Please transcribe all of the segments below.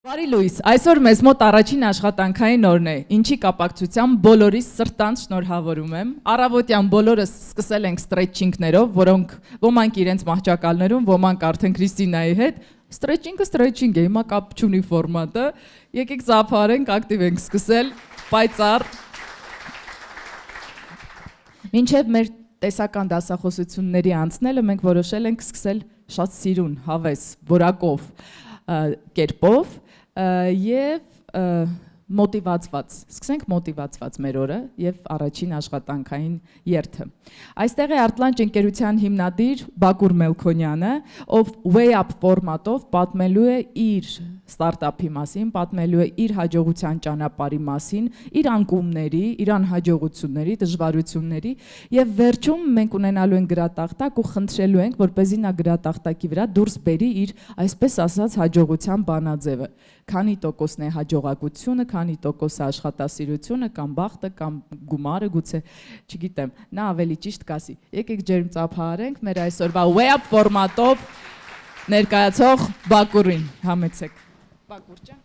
Բարի լույս, այսօր մեզ մոտ առաջին աշխատանքային օրն է, ինչի կապակցությամբ բոլորիս սրտանց շնորհավորում եմ։ Առավոտյան բոլորս սկսել ենք սթրեչինգներով, որոնք ոմանք իրենց մահճակալներում, ոմանք արդեն Քրիստինայի հետ։ Սթրեչինգը է, հիմա կապ չունի ֆորմատը։ Եկեք ծափարենք, ակտիվ ենք սկսել, պայծառ։ Մինչև մեր տեսական դասախոսությունների անցնելը մենք որոշել ենք սկսել շատ սիրուն, հավես, որակով կերպով և մոտիվացված, սկսենք մոտիվացված մեր օրը և առաջին աշխատանքային երթը։ Այստեղ է Արտլանջ ընկերության հիմնադիր Բակուր Մելքոնյանը, ով Way Up ֆորմատով պատմելու է իր ստարտափի մասին, պատմելու է իր հաջողության ճանապարհի մասին, իր անկումների, իր անհաջողությունների, դժվարությունների և վերջում մենք ունենալու ենք գրատախտակ ու խնդրելու ենք, որպեսզի նա գրատախտակի վրա դուրս բերի իր, այսպես ասած, հաջողության բանաձևը։ Քանի տոկոսն է հաջողակությունը, քանի տոկոս է աշխատասիրությունը, կամ բախտը, կամ գումարը, գուցե, չգիտեմ, նա ավելի ճիշտ կասի։ Եկեք ջերմ ծափահարենք մեր այսօրվա Way Up ֆորմատով ներկայացող Բակուրին, համեցեք։ Բակուր ջան,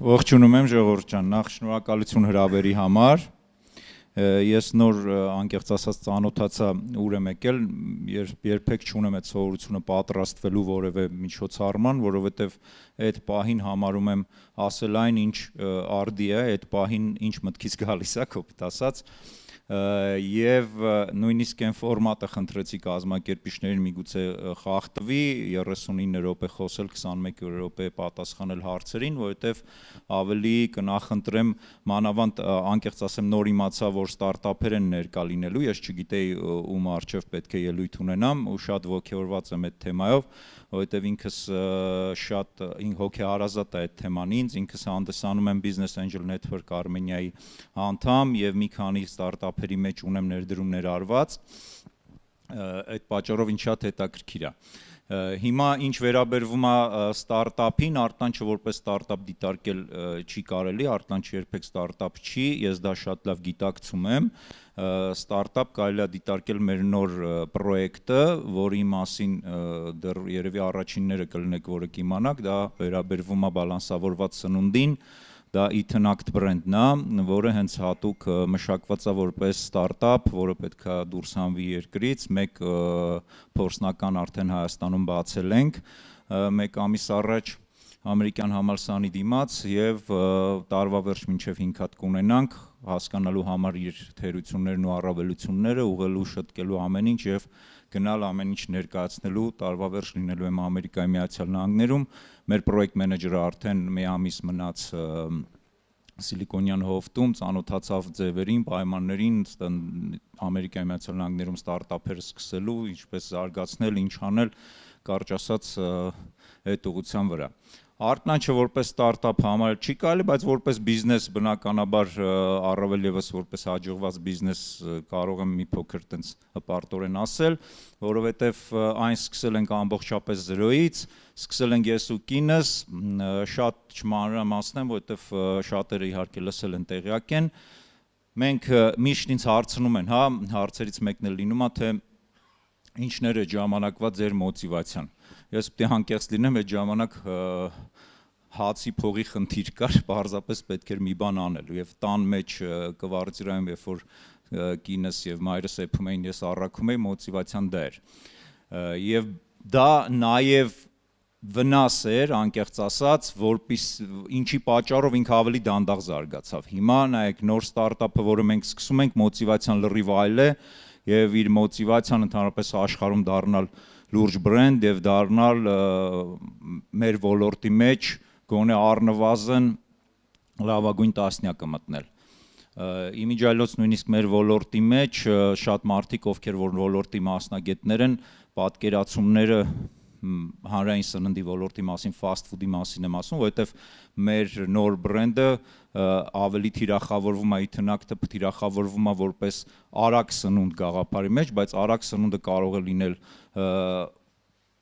Ողջունում եմ ժողովուրդ ջան, նախ շնորհակալություն հրավերի համար։ Ես նոր անկեղծ ասած ծանոթացա ուր եմ եկել, երբեք չունեմ այդ սովորությունը պատրաստվելու որևէ միջոցառման, որովհետև այդ պահին համարում եմ ասել այն, ինչ արդի է, այդ պահին ինչ մտքից գալիս է, կոպիտ ասած, և նույնիսկ այն ֆորմատը խնդրեցի կազմակերպիչներին միգուցե խախտվի, 39 րոպե խոսել, 21 րոպե պատասխանել հարցերին, որովհետև ավելի կնախընտրեմ, մանավանդ անկեղծ ասեմ նոր իմացա, որ ստարտափեր են ներկա լինելու, ես չգիտեի ում առջև պետք է ելույթ ունենամ ու շատ ոգևորված եմ այդ թեմայով, որովհետև ինքս շատ հոգեհարազատ է այդ թեման ինձ, ինքս հանդեսանում եմ Business Angel Network Armenia-ի անդամ և մի քանի ստարտափերի մեջ ունեմ ներդրումներ արված, այդ պատճառով ինձ շատ հետաքրքիր է։ Հիմա ինչ վերաբերվում է ստարտափին, Արտանչը որպես ստարտափ դիտարկել չի կարելի, Արտանչը երբեք ստարտափ չի, ես դա շատ լավ գիտակցում եմ, ստարտափ կարելի է դիտարկել մեր նոր պրոյեկտը, որի մասին դեռ երևի առաջինները կլինեք, որը կիմանաք, դա վերաբերվում է բալանսավորված սնունդին, դա Eaten Act բրենդն է, որը հենց հատուկ մշակված է որպես ստարտափ, որը պետք է դուրս հանվի երկրից, մեկ փորձնական արդեն Հայաստանում բացել ենք, մեկ ամիս առաջ ամերիկյան համալսարանի դիմաց և տարվա վերջ մինչև 5 հատ կունենանք, հասկանալու համար իր թերություններն ու առավելությունները, ուղղելու, շտկելու ամեն ինչ և գնալ ամեն ինչ ներկայացնելու, տարվա վերջ լինելու եմ Ամերիկայի Միացյալ Նահանգներում, մեր պրոյեկտ մենեջերը արդեն մի ամիս մնաց Սիլիկոնյան հովտում, ծանոթացավ ձևերին, պայմաններին, Ամերիկայի Միացյալ Նահանգներում ստարտափեր սկսելու, ինչպես զարգացնել, ինչ անել, կարճ ասած այդ ուղղության վրա։ Արտնանչը որպես ստարտափ համարել չի կարելի, բայց որպես բիզնես բնականաբար առավել ևս որպես հաջողված բիզնես կարող եմ մի փոքր տենց հպարտորեն ասել, որովհետև այն սկսել ենք ամբողջապես զրոյից, սկսել ենք ես ու կինս, շատ չմանրամասնեմ, որովհետև շատերը իհարկե լսել են տեղյակ են, մենք միշտ ինձ հարցնում են, հարցերից մեկն էլ լինում է, թե ինչներ է ժամանակվա ձեր մոտիվացիան։ Ես պետք է անկեղծ լինեմ, այդ ժամանակ հացի փողի խնդիր կար, պարզապես պետք էր մի բան անել և տան մեջ կվարձիրայում, երբ որ կինս և մայրս էփում էին, ես առաքում էի, մոտիվացիան դա էր։ Եվ դա նաև վնաս էր, անկեղծ ասած, ինչի պատճառով ինքը ավելի դանդաղ զարգացավ։ Հիմա նայեք նոր ստարտափը, որը մենք սկսում ենք, մոտիվացիան լրիվ այլ է և իր մոտիվացիան ընդհանրապես աշխարհում դառնալ լուրջ բրենդ և դառնալ մեր ոլորտի մեջ գոնե առնվազն լավագույն տասնյակը մտնել։ Իմիջիայլոց նույնիսկ մեր ոլորտի մեջ շատ մարդիկ, ովքեր որ ոլորտի մասնագետներ են, պատկերացումները հանրային սննդի ոլորտի մասին, fast food-ի մասին եմ ասում, որովհետև մեր նոր բրենդը ավելի թիրախավորվում է, Eaten Act-ը թիրախավորվում է որպես արագ սնունդ գաղափարի մեջ, բայց արագ սնունդը կարող է լինել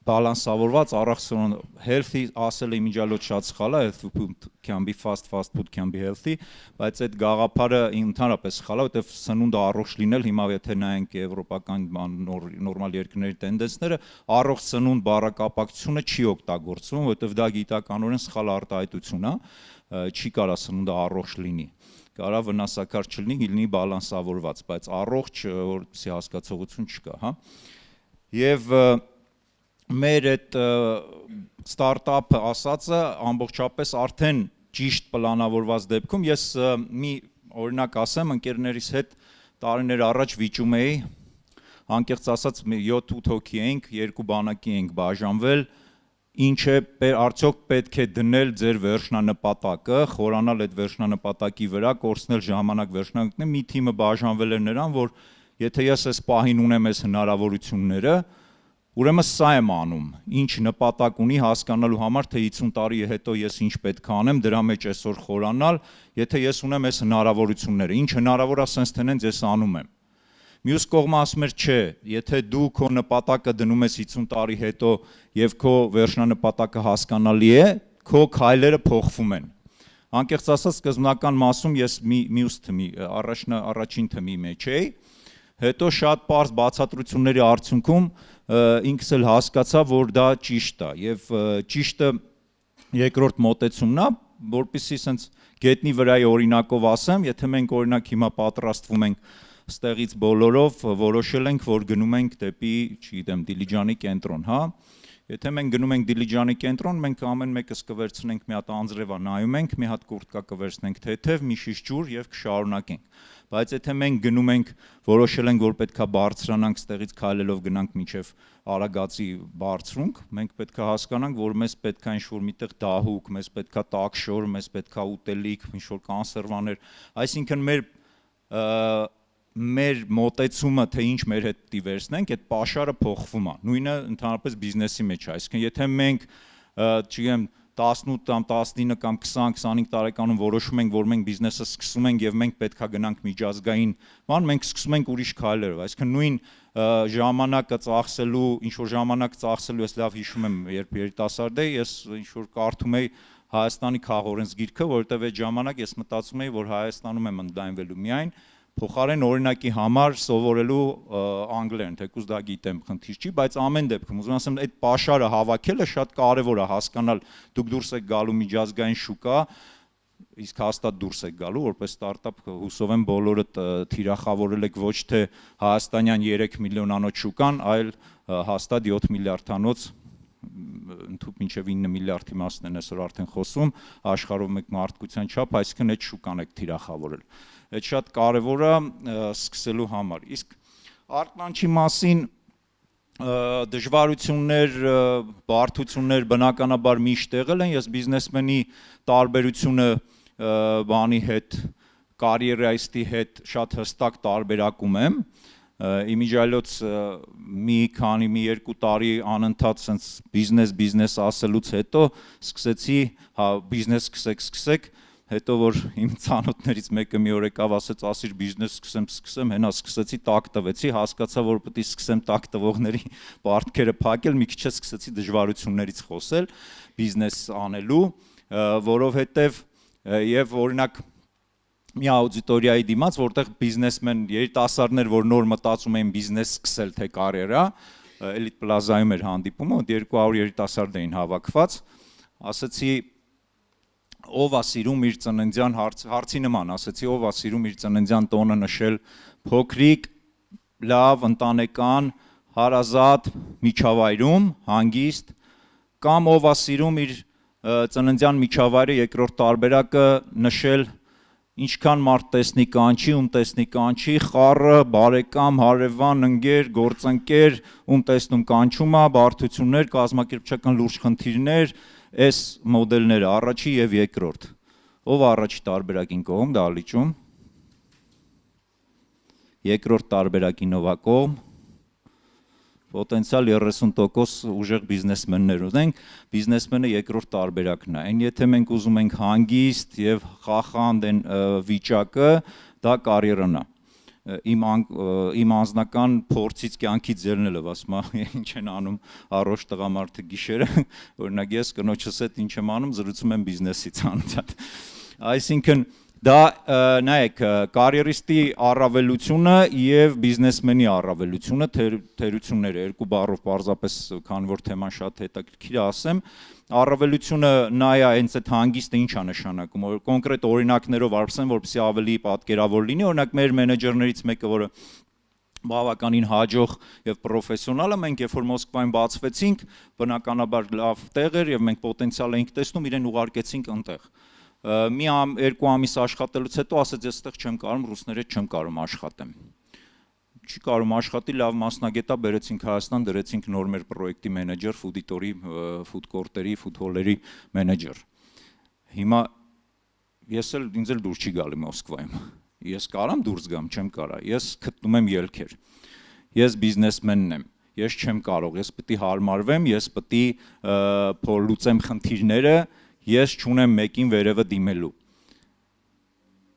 բալանսավորված առողջություն healthy ասել իմիջիալոց շատ սխալ է, healthy food can be fast food can be healthy, բայց այդ գաղափարը ընդհանրապես սխալ է, որովհետև սնունդը առողջ լինել, հիմա եթե նայենք եվրոպական նորմալ երկրների տենդենսները, առողջ սնունդ բառակապակցությունը չի օգտագործվում, որովհետև դա գիտականորեն սխալ արտահայտություն է, չի կարա սնունդը առողջ լինի, կարա վնասակար չլինի, լինի բալանսավորված, բայց առողջ որպեսզի հասկացողություն չկա, հա։ Եվ մեր այդ ստարտափը ասածը ամբողջապես արդեն ճիշտ պլանավորված դեպքում ես մի օրինակ ասեմ, ընկերներիս հետ տարիներ առաջ վիճում էի, անկեղծ ասած 7-8 հոգի էինք, 2 բանակի էինք բաժանվել, ինչ է արդյոք պետք է դնել ձեր վերջնանպատակը, խորանալ այդ վերջնանպատակի վրա, կորցնել ժամանակ վերջնանպատակը, մի թիմը բաժանվել էր նրան, որ եթե ես այս պահին ունեմ այս հնարավորությունները, ուրեմն սա եմ անում, ինչ նպատակ ունի հասկանալու համար, թե 50 տարի հետո ես ինչ պետք է անեմ, դրա մեջ այսօր խորանալ, եթե ես ունեմ այս հնարավորությունները, ինչ հնարավոր է սենց թենենց ես անում եմ։ Մյուս կողմը ասում էր չէ, եթե դու քո նպատակը դնում ես 50 տարի հետո եւ քո վերջնանպատակը հասկանալի է, քո քայլերը փոխվում են։ Անկեղծ ասած սկզբնական մասում ես մյուս թմի, առաջին թմի մեջ էի, հետո շատ պարզ բացատրությունների արդյունքում ինքս էլ հասկացա, որ դա ճիշտ է եւ ճիշտը երկրորդ մոտեցումն է, որպեսզի սենց գետնի վրայի օրինակով ասեմ, եթե մենք օրինակ հիմա պատրաստվում ենք ստեղից բոլորով որոշել ենք, որ գնում ենք դեպի, չգիտեմ, Դիլիջանի կենտրոն, հա։ Եթե մենք գնում ենք Դիլիջանի կենտրոն, մենք ամեն մեկս կվերցնենք մի հատ անձրևա նայում ենք, մի հատ կուրտկա կվերցնենք թեթև, մի շիշ ջուր եւ կշարունակենք։ Բայց եթե մենք գնում ենք, որոշել ենք, որ պետքա բարձրանանք ստեղից քայլելով գնանք մինչև Արագածի բարձրունք, մենք պետքա հասկանանք, որ մեզ պետքա ինչ-որ միտեղ դահուկ, մեզ պետքա տաքշոր, մեզ պետքա ուտելիք, ինչ-որ կոնսերվաներ, այսինքն մեր մոտեցումը, թե ինչ մեր հետ պիտի վերցնենք, այդ պաշարը փոխվում է։ Նույնը ընդհանրապես բիզնեսի մեջ է, այսինքն եթե մենք, չգիտեմ, 18 կամ 19 կամ 20-25 տարեկանում որոշում ենք, որ մենք բիզնեսը սկսում ենք եւ մենք պետքա գնանք միջազգային, բան մենք սկսում ենք ուրիշ քայլերով, այսինքն նույն ժամանակը ծախսելու, ինչ որ ժամանակ ծախսելու, ես լավ հիշում եմ, երբ երիտասարդ էի, ես ինչ որ կարդում էի Հայաստանի քաղաքօրենսգիրքը, որովհետեւ այդ ժամանակ ես մտածում էի, որ Հայաստանում եմ ընդլայնվելու միայն փոխարեն օրինակի համար սովորելու անգլերեն, թեկուզ դա գիտեմ, խնդիր չի, բայց ամեն դեպքում ուզում ասեմ, այդ պաշարը հավաքելը շատ կարևոր է հասկանալ, դուք դուրս եք գալու միջազգային շուկա, իսկ հաստատ դուրս եք գալու, որպես ստարտափ հուսով եմ բոլորը թիրախավորել եք ոչ թե հայաստանյան 3 միլիոնանոց շուկան, այլ հաստատ 7 միլիարդանոց ընդհուպ մինչև 9 միլիարդի մասն են այսօր արդեն խոսում, աշխարհով մեկ մարդկության չափ, այսինքն այդ շուկան եք թիրախավորել։ Այդ շատ կարևոր է սկսելու համար։ Իսկ արտանչի մասին դժվարություններ, բարդություններ բնականաբար միշտ եղել են, ես բիզնեսմենի տարբերությունը բանի հետ, կարիերայիստի հետ շատ հստակ տարբերակում եմ, իմիջիալոց մի 2 տարի անընդհատ սենց բիզնես ասելուց հետո սկսեցի, հա բիզնես սկսեք, հետո որ իմ ծանոթներից մեկը մի օր եկավ ասեց ասիր բիզնես սկսեմ, հենա սկսեցի տակ տվեցի, հասկացա որ պետք է սկսեմ տակ տվողների պարտքերը փակել, մի քիչ սկսեցի դժվարություններից խոսել բիզնես անելու, որովհետև եւ օրինակ մի աուդիտորիայի դիմաց, որտեղ բիզնեսմեն երիտասարդներ, որ նոր մտածում էին բիզնես սկսել թե կարիերա, Elite Plaza-ում էր հանդիպումը, 200 երիտասարդ էին հավաքված, ասեցի ով է սիրում իր ծննդյան հարցի նման, ասեցի ով է սիրում իր ծննդյան տոնը նշել փոքրիկ, լավ, ընտանեկան, հարազատ միջավայրում, հանգիստ, կամ ով է սիրում իր ծննդյան միջավայրը երկրորդ տարբերակը նշել ինչքան մարդ տեսնի կանչի, տեսնի կանչի, խառը, բարեկամ, հարևան, ընկեր, գործընկեր, տեսնում կանչում է, բարդություններ, կազմակերպչական լուրջ խնդիրներ, այս մոդելները առաջի եւ երկրորդ։ Ով առաջի տարբերակին կողմ դալիճում։ Երկրորդ տարբերակին ով է կողմ։ Պոտենցիալ 30% ուժեղ բիզնեսմեններ ունենք, բիզնեսմենը երկրորդ տարբերակն է։ Այն եթե մենք ուզում ենք հանգիստ եւ խախանդ են վիճակը, դա կարիերան է։ իմ անձնական փորձից կյանքից ելնել եմ, ասում ինչ են անում առողջ տղամարդը գիշերը, օրինակ ես կնոջս հետ ինչ եմ անում, զրուցում եմ բիզնեսից անընդհատ։ Այսինքն դա նայեք, կարիերիստի առավելությունը եւ բիզնեսմենի առավելությունը թերությունները երկու բառով պարզապես քանի որ թեման շատ հետաքրքիր է ասեմ, առավելությունը նա է հենց այդ հանգիստը ինչ է նշանակում, կոնկրետ օրինակներով արվսեմ, որպեսզի ավելի պատկերավոր լինի, օրինակ մեր մենեջերներից մեկը, որը բավականին հաջող եւ պրոֆեսիոնալ է, մենք երբ որ Մոսկվայում բացվեցինք, բնականաբար լավ տեղ էր եւ մենք պոտենցիալ էինք տեսնում, իրեն ուղարկեցինք այնտեղ։ Մի երկու ամիս աշխատելուց հետո ասեց ես այդտեղ չեմ կարում, ռուսների հետ չեմ կարում աշխատեմ։ Չի կարում աշխատի, լավ մասնագետա բերեցինք Հայաստան, դրեցինք նոր մեր պրոյեկտի մենեջեր, ֆուդիտորի, ֆուդկորտերի, ֆուդհոլերի մենեջեր։ Հիմա ինձ էլ դուրս չի գալի Մոսկվայում։ Ես կարամ դուրս գամ, չեմ կարա։ Ես գտնում եմ ելքեր։ Ես բիզնեսմենն եմ։ Ես չեմ կարող, ես պետք է հարմարվեմ, ես պետք է լուծեմ խնդիրները, ես չունեմ մեկին վերևը դիմելու։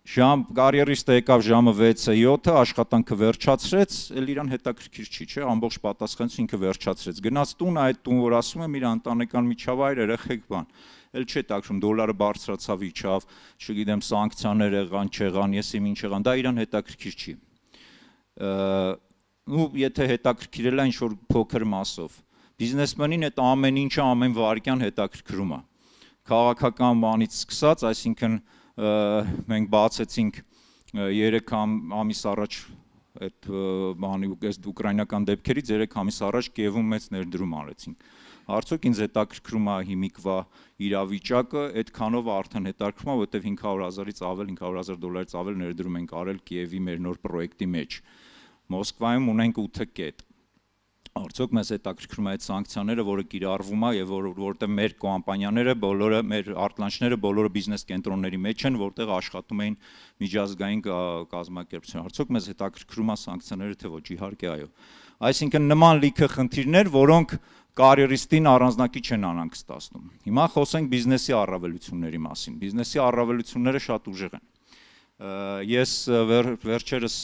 Կարիերիստը եկավ ժամը 6-7-ը, աշխատանքը վերջացրեց, էլ իրան հետաքրքիր չի, չէ, ամբողջ պատասխանատվությունը ինքը վերջացրեց։ Գնաց տուն, այդ տուն որ ասում եմ, իր ընտանեկան միջավայր, երեխեք բան։ Էլ չէ տակրում, դոլարը բարձրացավ, իջավ, չգիտեմ, սանկցիաներ եղան, չեղան, ես իմ ինչ եղան, դա իրան հետաքրքիր չի։ Ու եթե հետաքրքիրել է ինչ-որ փոքր մասով։ Բիզնեսմենին այդ ամեն ինչը ամեն վայրկյան հետաքրքրում է։ Քաղաքական բանից սկսած, այսինքն մենք բացեցինք 3 ամիս առաջ այդ բանի ուկրաինական դեպքերից 3 ամիս առաջ Կիևում մեծ ներդրում արեցինք։ Արդյոք ինձ հետաքրքրում է հիմիկվա իրավիճակը, այդքանով արդեն հետաքրքրում է, որովհետև 500,000-ից ավել, $500,000-ից ավել ներդրում ենք արել Կիևի մեր նոր պրոյեկտի մեջ։ Մոսկվայում ունենք 8 կետ։ Արդյոք մեզ հետաքրքրում է այդ սանկցիաները, որը կիրառվում է եւ որտեղ մեր կոմպանիաները, բոլորը մեր արտլանջները բոլորը բիզնես կենտրոնների մեջ են, որտեղ աշխատում էին միջազգային կազմակերպություններ։ Արդյոք մեզ հետաքրքրում է սանկցիաները, թե ոչ, իհարկե այո։ Այսինքն նման լիքը խնդիրներ, որոնք կարիերիստին առանձնակի չեն անհանգստացնում։ Հիմա խոսենք բիզնեսի առավելությունների մասին։ Բիզնեսի առավելությունները շատ ուժեղ են։ Ես վերջերս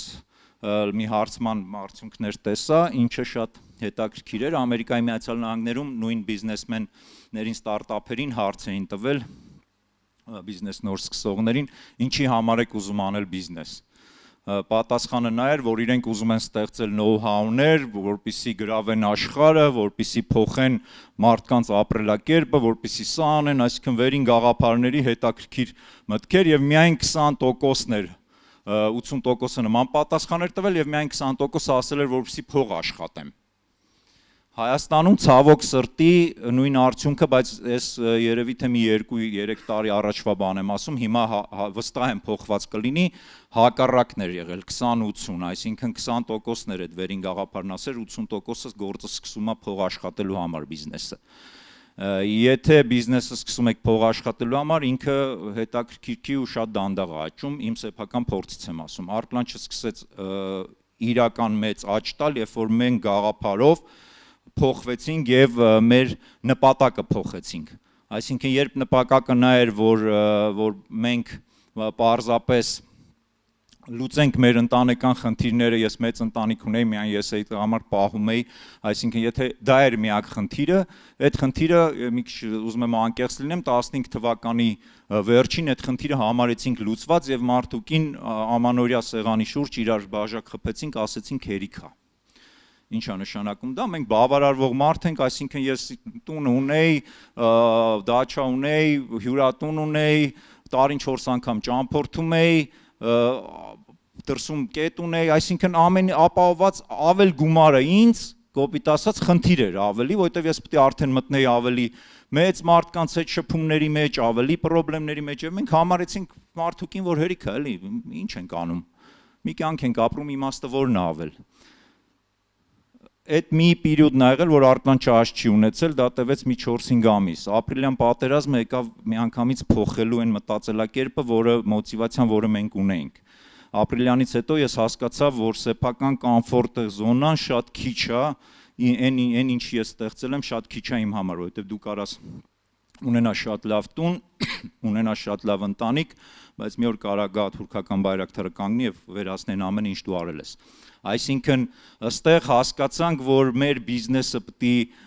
մի հարցման արդյունքներ տեսա, ինչը շատ հետաքրքիր էր, Ամերիկայի Միացյալ Նահանգներում նույն բիզնեսմեններին, ստարտափերին հարց էին տվել, բիզնես նոր սկսողներին, ինչի համար եք ուզում անել բիզնես։ Պատասխանը նա էր, որ իրենք ուզում են ստեղծել know-how-ներ, որպեսզի գրավեն աշխարհը, որպեսզի փոխեն մարդկանց ապրելակերպը, որպեսզի սա անեն, այսինքն վերին գաղափարների հետաքրքիր մտքեր եւ միայն 20%-ն էր 80%-ը նման պատասխան էր տվել եւ միայն 20%-ը ասել էր, որպեսզի փող աշխատեմ։ Հայաստանում ցավոք սրտի նույն արդյունքը, բայց ես երևի թե մի 2-3 տարի առաջվա բան եմ ասում, հիմա վստահ եմ փոխված կլինի, հակառակն էր եղել 20-80, այսինքն 20%-ն էր այդ վերին գաղափարն ասել, 80%-ը գործը սկսում է փող աշխատելու համար բիզնեսը։ Եթե բիզնեսը սկսում եք փող աշխատելու համար, ինքը հետաքրքիր ու շատ դանդաղ է աճում, իմ սեփական փորձից եմ ասում։ Արտլանչը սկսեց իրական մեծ աճ տալ, երբ որ մենք գաղափարով փոխվեցինք եւ մեր նպատակը փոխեցինք։ Այսինքն երբ նպատակը նա էր, որ մենք պարզապես լուծենք մեր ընտանեկան խնդիրները, ես մեծ ընտանիք ունեի, միայն ես այդ համար պահում էի, այսինքն եթե դա էր միակ խնդիրը, այդ խնդիրը մի քիչ ուզում եմ անկեղծ լինեմ, 15 թվականի վերջին այդ խնդիրը համարեցինք լուծված եւ մարդուկին ամանորյա սեղանի շուրջ իրար բաժակ խփեցինք, ասեցինք հերիքա։ Ինչ է նշանակում դա, մենք բավարարվող մարդ ենք, այսինքն ես տուն ունեի, դաչա ունեի, հյուրատուն ունեի, տարին 4 անգամ ճամփորդում էի, դրսում կետ ունեի, այսինքն ամեն ապահովված ավել գումարը ինձ, կոպիտ ասած, խնդիր էր ավելի, որովհետև ես պետք է արդեն մտնեի ավելի մեծ մարդկանց հետ շփումների մեջ, ավելի խնդիրների մեջ, եւ մենք համարեցինք մարդուկին, որ հերիքա էլի, ինչ ենք անում։ Մի կյանք ենք ապրում, իմաստը որն է ավել։ Այդ մի պերիոդն ա եղել, որ արտլանչը աճ չի ունեցել, դա տևեց մի 4-5 ամիս։ Ապրիլյան պատերազմը եկավ միանգամից փոխելու այն մտածելակերպը, մոտիվացիան, որը մենք ունեինք։ Ապրիլյանից հետո ես հասկացա, որ սեփական կոմֆորտ զոնան շատ քիչ է, այն ինչ ես ստեղծել եմ, շատ քիչ է իմ համար, որովհետև դու կարաս ունենաս շատ լավ տուն, ունենա շատ լավ ընտանիք, բայց մի օր կարա գա թուրքական բայրակտարը կանգնի եւ վերացնեն ամեն ինչ դու արել ես։ Այսինքն ըստեղ հասկացանք, որ մեր բիզնեսը պետք է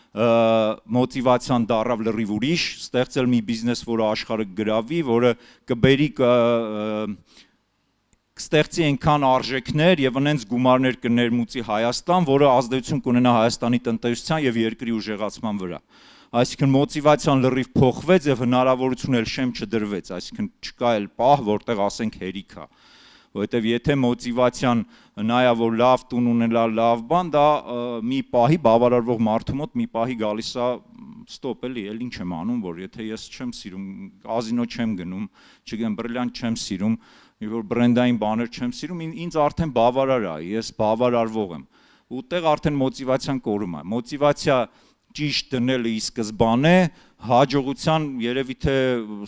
մոտիվացիան դառավ լրիվ ուրիշ, ստեղծել մի բիզնես, որը աշխարհը գրավի, որը կբերի կստեղծի այնքան արժեքներ եւ այնց գումարներ կներմուծի Հայաստան, որը ազդեցություն կունենա Հայաստանի տնտեսության եւ երկրի ուժեղացման վրա։ Այսինքն մոտիվացիան լրիվ փոխվեց եւ հնարավորություն էլ շեմ չդրվեց, այսինքն չկա էլ պահ, որտեղ ասենք հերիք է։ Որովհետեւ եթե մոտիվացիան նայա որ լավ տուն ունենա լավ բան, դա մի պահի բավարարվող մարդու մոտ մի պահի գալիս է ստոպ էլի, էլ ինչ եմ անում, որ եթե ես չեմ սիրում, կազինո չեմ գնում, չգիտեմ, բրիլյանտ չեմ սիրում, որ բրենդային բաներ չեմ սիրում, ինձ արդեն բավարար է, ես բավարարվող եմ։ Ուտեղ արդեն մոտիվացիան կորում է։ Մոտիվացիա ճիշտ դնելը ի սկզբանե, հաջողության երևի թե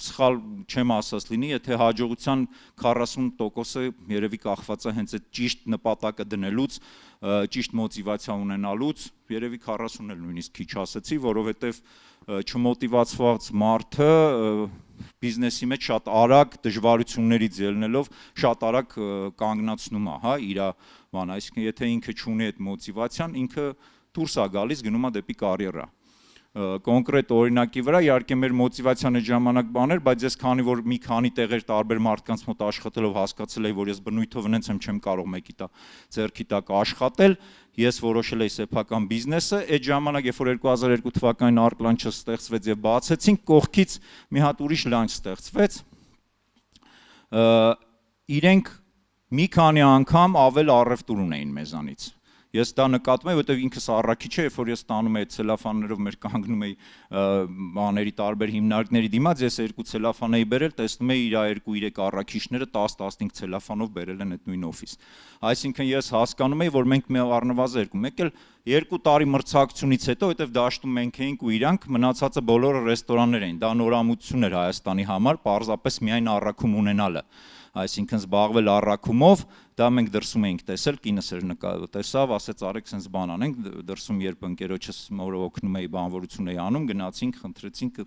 սխալ չեմ ասած լինի, եթե հաջողության 40%-ը երևի կախված է հենց այդ ճիշտ նպատակը դնելուց, ճիշտ մոտիվացիա ունենալուց, երևի 40-ն էլ նույնիսկ քիչ ասացի, որովհետև չմոտիվացված մարդը բիզնեսի մեջ շատ արագ դժվարություններից ելնելով շատ արագ կանգնացնում է, հա, իր բան, այսինքն եթե ինքը չունի այդ մոտիվացիան, ինքը դուրս է գալիս, գնում է դեպի կարիերա։ Կոնկրետ օրինակի վրա իհարկե մեր մոտիվացիան այդ ժամանակ բաներ, բայց ես քանի որ մի քանի տեղեր տարբեր մարդկանց մոտ աշխատելով հասկացել էի, որ ես բնույթով նենց եմ չեմ կարող մեկի տակ ձեռքի տակ աշխատել, ես որոշել էի սեփական բիզնեսը, այդ ժամանակ երբ որ 2002 թվականին Art-Launch-ը ստեղծվեց եւ բացեցինք, կողքից մի հատ ուրիշ լանչ ստեղծվեց։ Իրենք մի քանի անգամ ավել առևտուր ունեին մեզանից։ Ես դա նկատում եմ, որովհետև ինքս առաքիչ է, երբ որ ես տանում էի ցելոֆաններով մեր կանգնում էի բաների տարբեր հիմնարկների դիմաց, ես երկու ցելոֆան էի բերել, տեսնում էի իր 2-3 առաքիչները 10-15 ցելոֆանով բերել են այդ նույն օֆիս։ Այսինքն ես հասկանում էի, որ մենք առնվազն մեկ էլ 2 տարի մրցակցությունից հետո, որովհետև դաշտում մենք էինք ու իրանք, մնացածը բոլորը ռեստորաններ էին։ Դա նորամուծություն էր Հայաստանի համար, պարզապես միայն առաքում ունենալը։ Այսինքն զբաղվել առաքումով, դա մենք դրսում էինք տեսել, կինս էր տեսավ, ասեց արեք sense բան անենք, դրսում երբ ընկերոջս մորը օգնում էի բանվորություն էի անում, գնացինք, խնդրեցինք,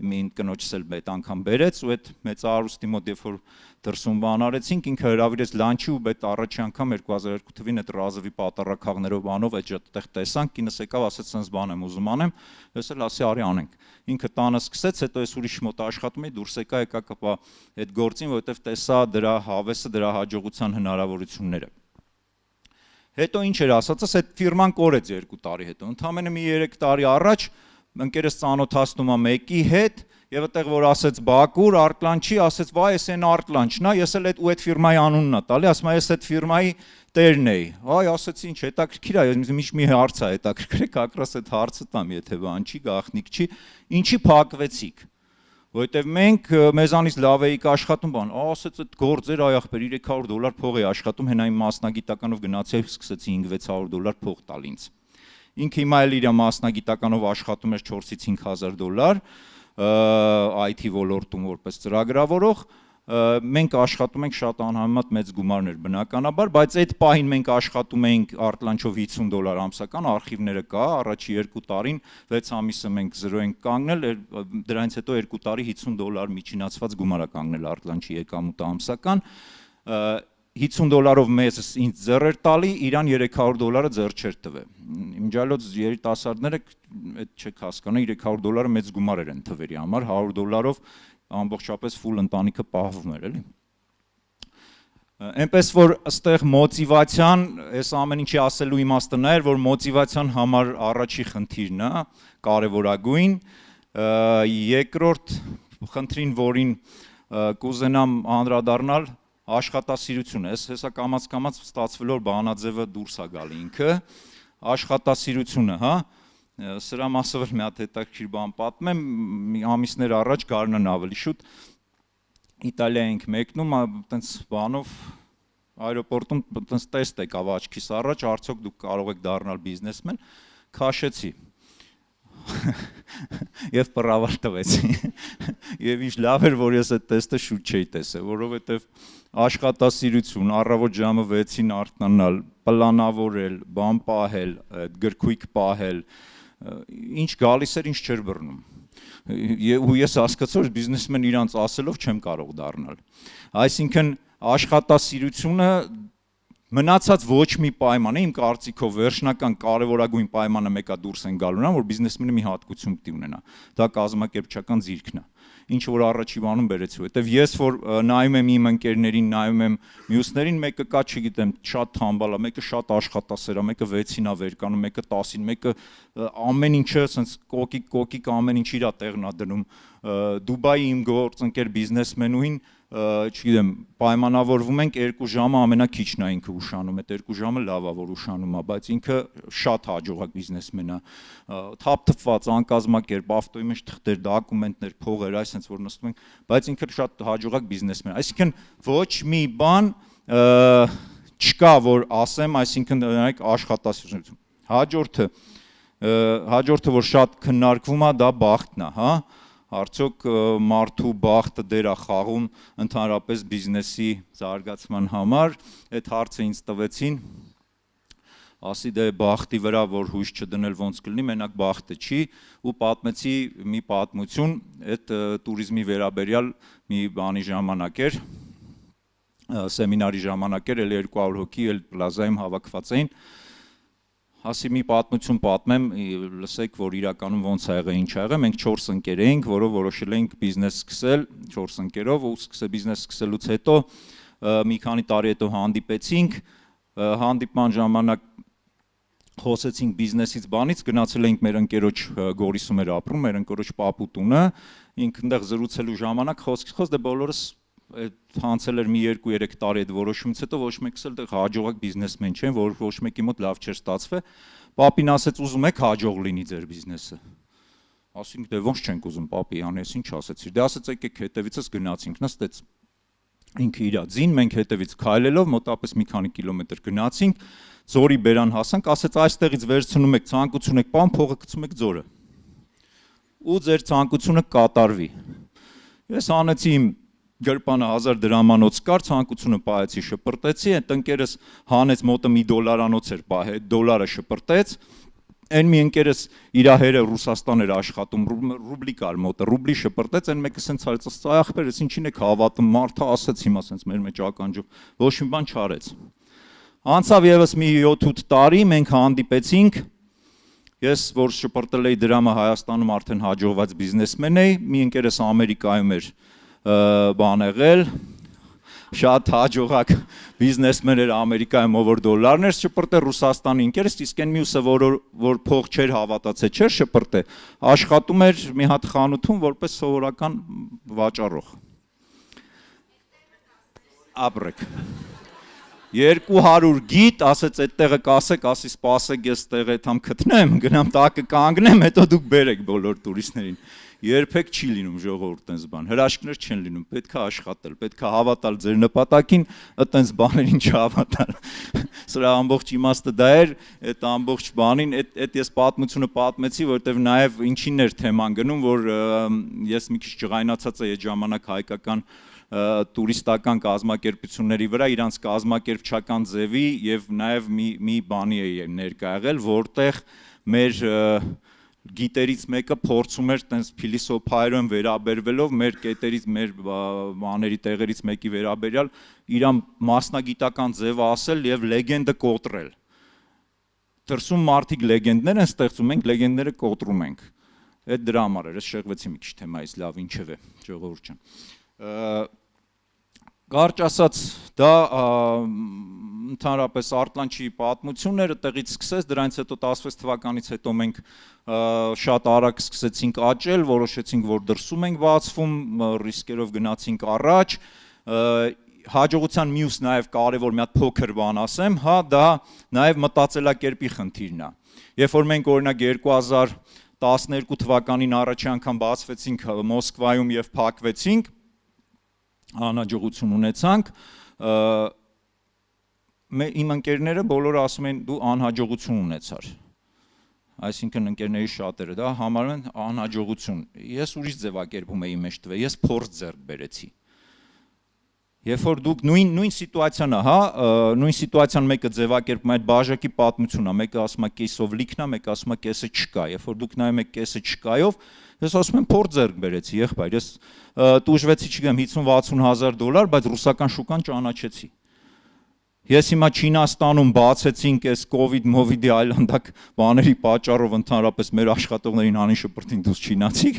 մին կնոջս էլ այդ անգամ բերեց ու այդ մեծարուստի մոտ երբ որ դրսում բան արեցինք, ինքը հրավիրեց լանչի ու այդ առաջի անգամ 2002 թվին այդ Ռազովի պատառաքաղներով բանով այդտեղ տեսանք, կինս եկավ, ասեց sense բան եմ ուզում անեմ, ես էլ ասի արի անենք։ Ինքը տանը սկսեց, հետո ես ուրիշ մոտ աշխատում էի, դուրս եկա կապա այդ գործին, որովհետև տեսա դրա հավեսը, դրա հաջողության հնարավորությունները։ Հետո ինչ էր ասածս, այդ ֆիրման կորեց 2 տարի հետո, ընդամենը մի 3 տարի առաջ ընկերս ծանոթացնում է մեկի հետ եւ այդտեղ որ ասեց Բաքուր, Art-Launch-ի, ասեց վայ, էս այն Art-Launch-ն է, ես էլ այդ ֆիրմայի անունն է տալի, ասում եմ ես այդ ֆիրմայի տերն էի։ Այ ասեցի ինչ հետաքրքիր է, մի հարց է հետաքրքրեք, ակրաս այդ հարցը տամ, եթե բան չի, գաղտնիք չի, ինչի փակվեցիք։ Որովհետև մենք մեզանից լավ էիք աշխատում, բան, ասեց այդ գործեր այ ախպեր $300 փող էի աշխատում, հենա իմ մասնագիտականով գնացի, սկսեցի $500-600 փող տալ ինձ։ Ինքը հիմա էլ իր մասնագիտականով աշխատում էր $4,000-5,000 IT ոլորտում որպես ծրագրավորող, մենք աշխատում ենք շատ անհամեմատ մեծ գումարներ բնականաբար, բայց այդ պահին մենք աշխատում էինք Art-Launch-ով $50 ամսական, արխիվները կա, առաջի 2 տարին 6 ամիսը մենք 0 ենք կանգնել, դրանից հետո 2 տարի $50 միջինացված գումար է կանգնել Art-Launch-ի եկամուտը ամսական, $50-ով մեզ ինձ ձեռ էր տալի, իրան $300 ձեռ չէր տվել։ Իմջալոց երիտասարդները այդ չեք հասկանում, $300 մեծ գումար էր են թվերի համար, $100-ով ամբողջապես full ընտանիքը պահվում էր, էլի։ Այնպես որ այստեղ մոտիվացիան, այս ամեն ինչի ասելու իմաստը նա էր, որ մոտիվացիան համար առաջի խնդիրն է, կարևորագույն, երկրորդ խնդրին, որին կուզենամ անդրադառնալ, աշխատասիրություն է, հեսա կամաց ստացվելով բանաձևը դուրս է գալի ինքը, աշխատասիրությունը, հա, սրա մասով մի հատ հետաքրքիր բան պատմեմ, ամիսներ առաջ գարնան ավելի շուտ Իտալիա ենք մեկնում, տենց բանով այրոպորտում տենց տեստ եկավ աչքիս առաջ, արդյոք դուք կարող եք դառնալ բիզնեսմեն, քաշեցի եւ պրավար տվեցի եւ ինչ լավ էր որ ես այդ տեստը շուտ չէի տեսել որովհետեւ աշխատասիրություն առավոտ ժամը 6-ին արթնանալ պլանավորել բան պահել գրքույկ պահել ինչ գալիս էր ինչ չէր բռնում Ու ես հասկացա, որ բիզնեսմեն իրանց ասելով չեմ կարող դառնալ։ Այսինքն աշխատասիրությունը մնացած ոչ մի պայման է, իմ կարծիքով վերջնական կարևորագույն պայմանը մեկը դուրս են գալու նրան, որ բիզնեսմենը մի հատկություն պետք է ունենա։ Դա կազմակերպչական ձիրքն է։ Ինչ որ առաջի բանում բերեցի, որտեվ ես որ նայում եմ իմ ընկերներին, նայում եմ մյուսներին, մեկը կա, չգիտեմ, շատ թամբալ է, մեկը շատ աշխատասեր է, մեկը 6-ին է վերկանում, մեկը 10-ին, մեկը ամեն ինչը ասենց կոկիկ ամեն ինչ իր տեղն է դնում։ Դուբայի իմ գործընկեր բիզնեսմենուհին, չգիտեմ, պայմանավորվում ենք 2 ժամը ամենակիչն է ինքը ուշանում, այդ 2 ժամը լավ է որ ուշանում է, բայց ինքը շատ հաջողակ բիզնեսմեն է, թափթփված, անկազմակերպ, ավտոյի մեջ թղթեր, դոկումենտներ, փողեր, այսպես որ նստում ենք, բայց ինքը շատ հաջողակ բիզնեսմեն է։ Այսինքն ոչ մի բան չկա որ ասեմ, այսինքն նայեք աշխատասիրություն։ Հաջորդը որ շատ քննարկվում է, դա բախտն է, հա։ Արդյոք մարդու բախտը դեր է խաղում ընդհանրապես բիզնեսի զարգացման համար, այդ հարցը ինձ տվեցին, ասի դե բախտի վրա որ հույս չդնել ոնց կլինի, մենակ բախտը չի, ու պատմեցի մի պատմություն, այդ տուրիզմի վերաբերյալ մի բանի ժամանակ էր, սեմինարի ժամանակ էր, էլ 200 հոգի, էլ պլազայում հավաքված էին, ասի մի պատմություն պատմեմ, լսեք, որ իրականում ոնց ա եղել, ինչ ա եղել, մենք 4 ընկեր էինք, որով որոշել էինք բիզնես սկսել, 4 ընկերով, ու բիզնես սկսելուց հետո մի քանի տարի հետո հանդիպեցինք, հանդիպման ժամանակ խոսեցինք բիզնեսից բանից, գնացել էինք մեր ընկերոջ Գորիսում էր ապրում, մեր ընկերոջ պապու տունը, ինք այնտեղ զրուցելու ժամանակ խոսք, դե բոլորս հանցել էր մի 2-3 տարի այդ որոշումից հետո ոչ մեկս էլ դեռ հաջողակ բիզնեսմեն չեն, որ ոչ մեկի մոտ լավ չէր ստացվել։ Պապին ասեց ուզում եք հաջող լինի ձեր բիզնեսը։ Ասինք դե ոնց չենք ուզում, պապի, անես ինչ ասեցիր։ Դե ասեց եկեք հետևիցս գնացինք, նստեց ինքը իր ձին, մենք հետևից քայլելով մոտավորապես մի քանի կիլոմետր գնացինք, ձորի բերան հասանք, ասեց այստեղից վերցնում եք ցանկություն եք պահում, փողը գցում եք ձորը։ Ու ձեր ցանկությունը կատարվի։ Ես անեցի իմ գրպանը 1000 դրամանոց կար, ցանկությունը պահեցի, շպրտեցի, այդ ընկերս հանեց մոտը $1 էր պահել, $1 շպրտեց, այն մի ընկերս իր հերը Ռուսաստան էր աշխատում, ռուբլի կար մոտը, ռուբլի շպրտեց, այն մեկը սենց արեց, ախպեր, ես ինչին եք հավատում, մարդը ասեց հիմա սենց մեր մեջ ականջով, ոչ մի բան չարեց։ Անցավ եւս մի 7-8 տարի, մենք հանդիպեցինք, ես որ շպրտել էի դրամը Հայաստանում արդեն հաջողված բիզնեսմեն էի, մի ընկերս Ամերիկայում էր բան եղել, շատ հաջողակ բիզնեսմեն էր Ամերիկայում, ով որ դոլարներ շպրտել, Ռուսաստանի ընկերս, իսկ այն մյուսը, որ փող չէր հավատացել, չէր շպրտել, աշխատում էր մի հատ խանութում որպես սովորական վաճառող։ Ապրեք։ 200 գիտ, ասեց այդ տեղը կասեք, ասի սպասեք, ես տեղը այդամ գտնեմ, գնամ տակը կանգնեմ, հետո դուք բերեք բոլոր տուրիստներին։ Երբեք չի լինում ժողովուրդ տենց բան, հրաշքներ չեն լինում, պետք է աշխատել, պետք է հավատալ ձեր նպատակին, տենց բաներին չհավատալ։ Սրա ամբողջ իմաստը դա էր, այդ ամբողջ բանին, այդ ես պատմությունը պատմեցի, որտեվ նաև ինչին էր թեման գնում, որ ես մի քիչ ջղայնացած էի այդ ժամանակ հայկական տուրիստական կազմակերպությունների վրա, իրանց կազմակերպչական ձևի եւ նաեւ մի բանի է ներկա եղել, որտեղ մեր գիտերից մեկը փորձում էր տենց փիլիսոփայորեն վերաբերվելով մեր կետերից, մեր բաների տեղերից մեկի վերաբերյալ իր մասնագիտական ձևը ասել եւ լեգենդը կոտրել։ Դրսում մարդիկ լեգենդներ են ստեղծում, մենք լեգենդները կոտրում ենք։ Այդ դրա համար էր, ես շեղվեցի մի քիչ թեմայից, լավ, ինչևէ, ժողովուրդ ջան։ Կարճ ասած, դա ընդհանրապես Արտլանչի պատմությունն էր, տեղից սկսեց, դրանից հետո 16 թվականից հետո մենք շատ արագ սկսեցինք աճել, որոշեցինք, որ դրսում ենք բացվում, ռիսկերով գնացինք առաջ, հաջողության մյուս նաև կարևոր մի հատ փոքր բան ասեմ, հա, դա նաև մտածելակերպի խնդիրն է։ Երբ որ մենք օրինակ 2012 թվականին առաջի անգամ բացվեցինք Մոսկվայում եւ փակվեցինք, անհաջողություն ունեցանք, իմ ընկերները բոլորը ասում են դու անհաջողություն ունեցար, այսինքն ընկերների շատերը դա համարում են անհաջողություն, ես ուրիշ ձևակերպում էի մեջ տվել, ես փորձ ձեռք բերեցի, Երբ որ դուք նույն սիտուացիան է, հա, նույն սիտուացիան մեկը ձևակերպում է այդ բաժակի պատմությունն է, մեկը ասում է կեսով լիքն է, մեկը ասում է կեսը չկա։ Երբ որ դուք նայում եք կեսը չկայով, ես ասում եմ փորձ ձեռք բերեցի, եղբայր, ես տուժվեցի, չգիտեմ, 50-60 հազար դոլար, բայց ռուսական շուկան ճանաչեցի։ Ես հիմա Չինաստանում բացեցինք այս COVID-մովիդի այլանդակ բաների պատճառով ընդհանրապես մեր աշխատողներին անին շպրտին դուս չինացիք,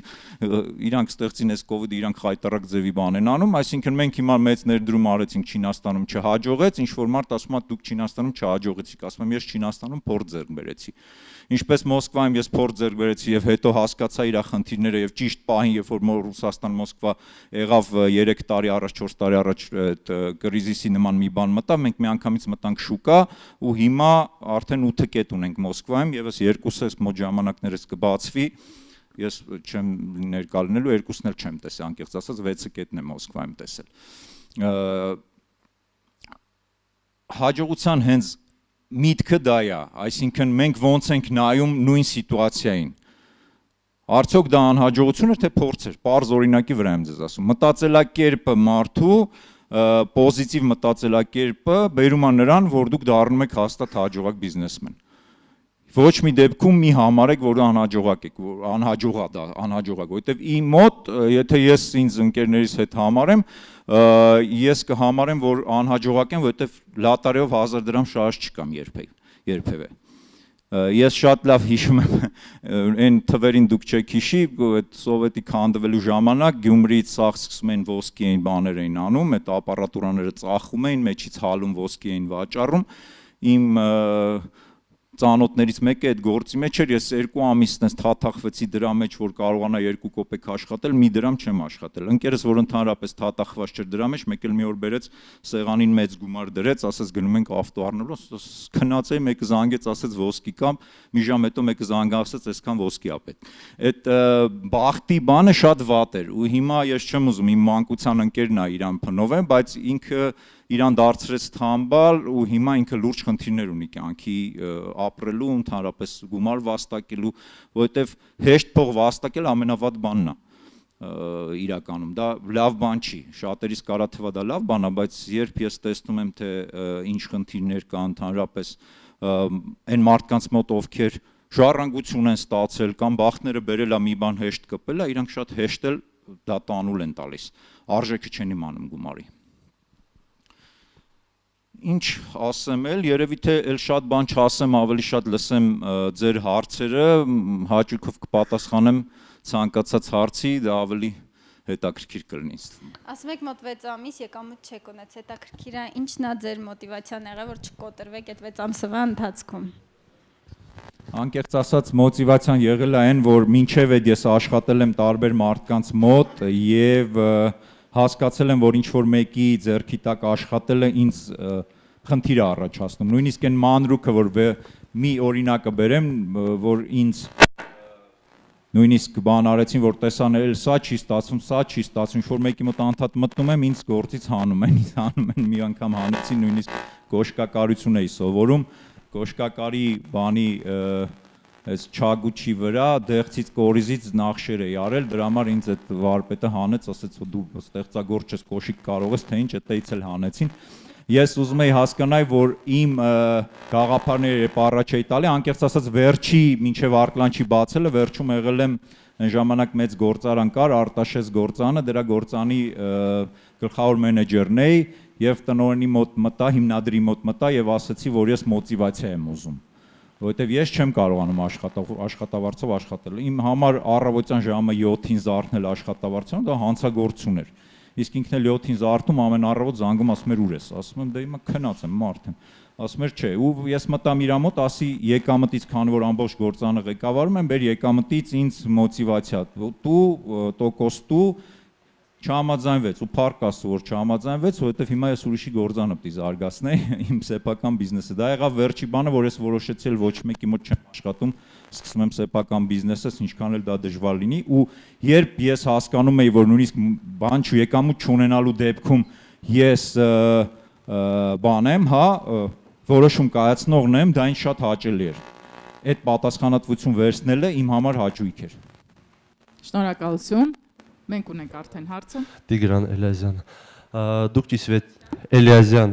իրանք ստեղծին այս COVID-ը, իրանք խայտարակ ձևի բան են անում, այսինքն մենք հիմա մեծ ներդրում արեցինք Չինաստանում, չհաջողեց, ինչ որ մարդ ասում է դուք Չինաստանում չհաջողեցիք, ասում եմ ես Չինաստանում փորձ ձեռք բերեցի։ Ինչպես Մոսկվայում ես փորձ ձեռք բերեցի եւ հետո հասկացա իր խնդիրները եւ ճիշտ պահին, երբ որ Ռուսաստան Մոսկվա եղավ 3 տարի առաջ, 4 տարի առաջ այդ կրիզիսի նման մի բան մտավ, մենք մի անգամից մտանք շուկա ու հիմա արդեն 8 կետ ունենք Մոսկվայում եւս երկուսս մոտ ժամանակներս կբացվի։ Ես չեմ ներկա լինելու, երկուսն էլ չեմ տեսել, անկեղծ ասած 6 կետն է Մոսկվայում տեսել։ Հաջողության հենց միտքը դա է, այսինքն մենք ոնց ենք նայում նույն սիտուացիային։ Արդյոք դա անհաջողություն է, թե փորձ էր, պարզ օրինակի վրա եմ ձեզ ասում։ Մտածելակերպը մարդու, պոզիտիվ մտածելակերպը բերում է նրան, որ դուք դառնում եք հաստատ հաջողակ բիզնեսմեն։ Ոչ մի դեպքում մի համարեք, որ անհաջողակ եք, անհաջող է դա, անհաջողակ, որովհետև իմ մոտ, եթե ես ինձ ընկերներիս հետ համարեմ, ես կհամարեմ, որ անհաջողակ եմ, որովհետև լատարեով 1000 դրամ շարժ չկամ երբևէ։ Ես շատ լավ հիշում եմ, այն թվերին դուք չեք հիշի, այդ սովետի քանդվելու ժամանակ Գյումրիից սաղ սկսում էին ոսկի էին բաներ էին անում, այդ ապարատուրաները ծախում էին, մեջից հալում ոսկի էին վաճառում, իմ ծանոթներից մեկը այդ գործի մեջ էր, ես 2 ամիսն ես թաթախվեցի դրա մեջ, որ կարողանա 2 կոպեկ աշխատել, մի դրամ չեմ աշխատել։ Ընկերս, որ ընդհանրապես թաթախված չէր դրա մեջ, մեկ էլ մի օր բերեց սեղանին մեծ գումար դրեց, ասաց գնում ենք ավտո առնելու, քնած էի, մեկը զանգեց, ասաց ոսկի կամ, մի ժամ հետո մեկը զանգացած, այսքան ոսկի ա պետք։ Այդ բախտի բանը շատ վատ էր, ու հիմա ես չեմ ուզում իմ մանկության ընկերն է իրան փնովեմ, բայց ինքը իրան դարձրեց թամբալ ու հիմա ինքը լուրջ խնդիրներ ունի կյանքի ապրելու, ընդհանրապես գումար վաստակելու, որովհետև հեշտ փող վաստակել ամենավատ բանն է իրականում, դա լավ բան չի, շատերիս կարա թվա դա լավ բան է, բայց երբ ես տեսնում եմ, թե ինչ խնդիրներ կա ընդհանրապես այն մարդկանց մոտ, ովքեր ժառանգություն են ստացել կամ բախտները բերել է մի բան հեշտ կպել է, իրանք շատ հեշտ էլ դա տանուլ են տալիս, արժեքը չեն իմանում գումարի։ Ինչ ասեմ էլ, երևի թե էլ շատ բան չասեմ, ավելի շատ լսեմ ձեր հարցերը, հաճույքով կպատասխանեմ ցանկացած հարցի, դա ավելի հետաքրքիր կլինի։ Ասում եք մոտ 6 ամիս եկամուտ չեք ունեցել, հետաքրքիր է, ինչն է ձեր մոտիվացիան եղել, որ չկոտրվեք այդ 6 ամսվա ընթացքում։ Անկեղծ ասած մոտիվացիան եղել է այն, որ մինչև այդ ես աշխատել եմ տարբեր մարդկանց մոտ եւ հասկացել եմ, որ ինչ որ մեկի ձեռքի տակ աշխատելը ինձ խնդիր է առաջացնում։ Նույնիսկ այն մանրուքը, որ մի օրինակը բերեմ, որ ինձ նույնիսկ բան արեցին, որ տեսան էլ սա չի ստացվում, սա չի ստացվում, ինչ որ մեկի մոտ անդադ մտնում եմ, ինձ գործից հանում են, մի անգամ հանեցին, նույնիսկ կոշկակարություն էի սովորում, կոշկակարի բանի այս չագուչի վրա դեղցից կորիզից նախշեր էի արել, դրա համար ինձ այդ վարպետը հանեց, ասեց դու ստեղծագործ ես, կոշիկ կարող ես, թե ինչ, այդտեղից էլ հանեցին։ Ես ուզում էի հասկանալ, որ իմ գաղափարները երբ առաջ էի տալի, անկեղծ ասած վերջի մինչև արտլանչի բացելը վերջում եղել եմ այն ժամանակ մեծ գործարան կար, Արտաշես գործանը, դրա գործանի գլխավոր մենեջերն էի եւ տնօրենի մոտ մտա, հիմնադրի մոտ մտա եւ ասացի, որ ես մոտիվացիա եմ ուզում։ Որովհետև ես չեմ կարողանում աշխատավարձով աշխատել։ Իմ համար առավոտյան ժամը 7-ին զարթնել աշխատավարձով, դա հանցագործություն էր։ Իսկ ինքն էլ 7-ին զարթում ամեն առավոտ զանգում ասում էր ուր ես, ասում եմ դե հիմա քնած եմ, մարդ եմ։ Ասում էր չէ, ու ես մտամ իր մոտ, ասի եկամտից, քանի որ ամբողջ գործանը ղեկավարում եմ, բեր եկամտից ինձ մոտիվացիա, դու տոկոս դու չհամաձայնվեց ու փառք Աստծո որ չհամաձայնվեց, որովհետև հիմա ես ուրիշի գործանը պիտի զարգացնեի իմ սեփական բիզնեսը։ Դա եղավ վերջի բանը, որ ես որոշեցի էլ ոչ մեկի մոտ չեմ աշխատում, սկսում եմ սեփական բիզնեսս, ինչքան էլ դա դժվար լինի, ու երբ ես հասկանում էի, որ նույնիսկ բան չեկամուտ չունենալու դեպքում ես բան եմ, հա, որոշում կայացնողն եմ, դա ինձ շատ հաճելի էր։ Այդ պատասխանատվություն վերցնելը իմ համար հաճույք էր։ Շնորհակալություն։ Մենք ունենք արդեն հարցը։ Տիգրան Էլազյան, Դուք Էլիազյան,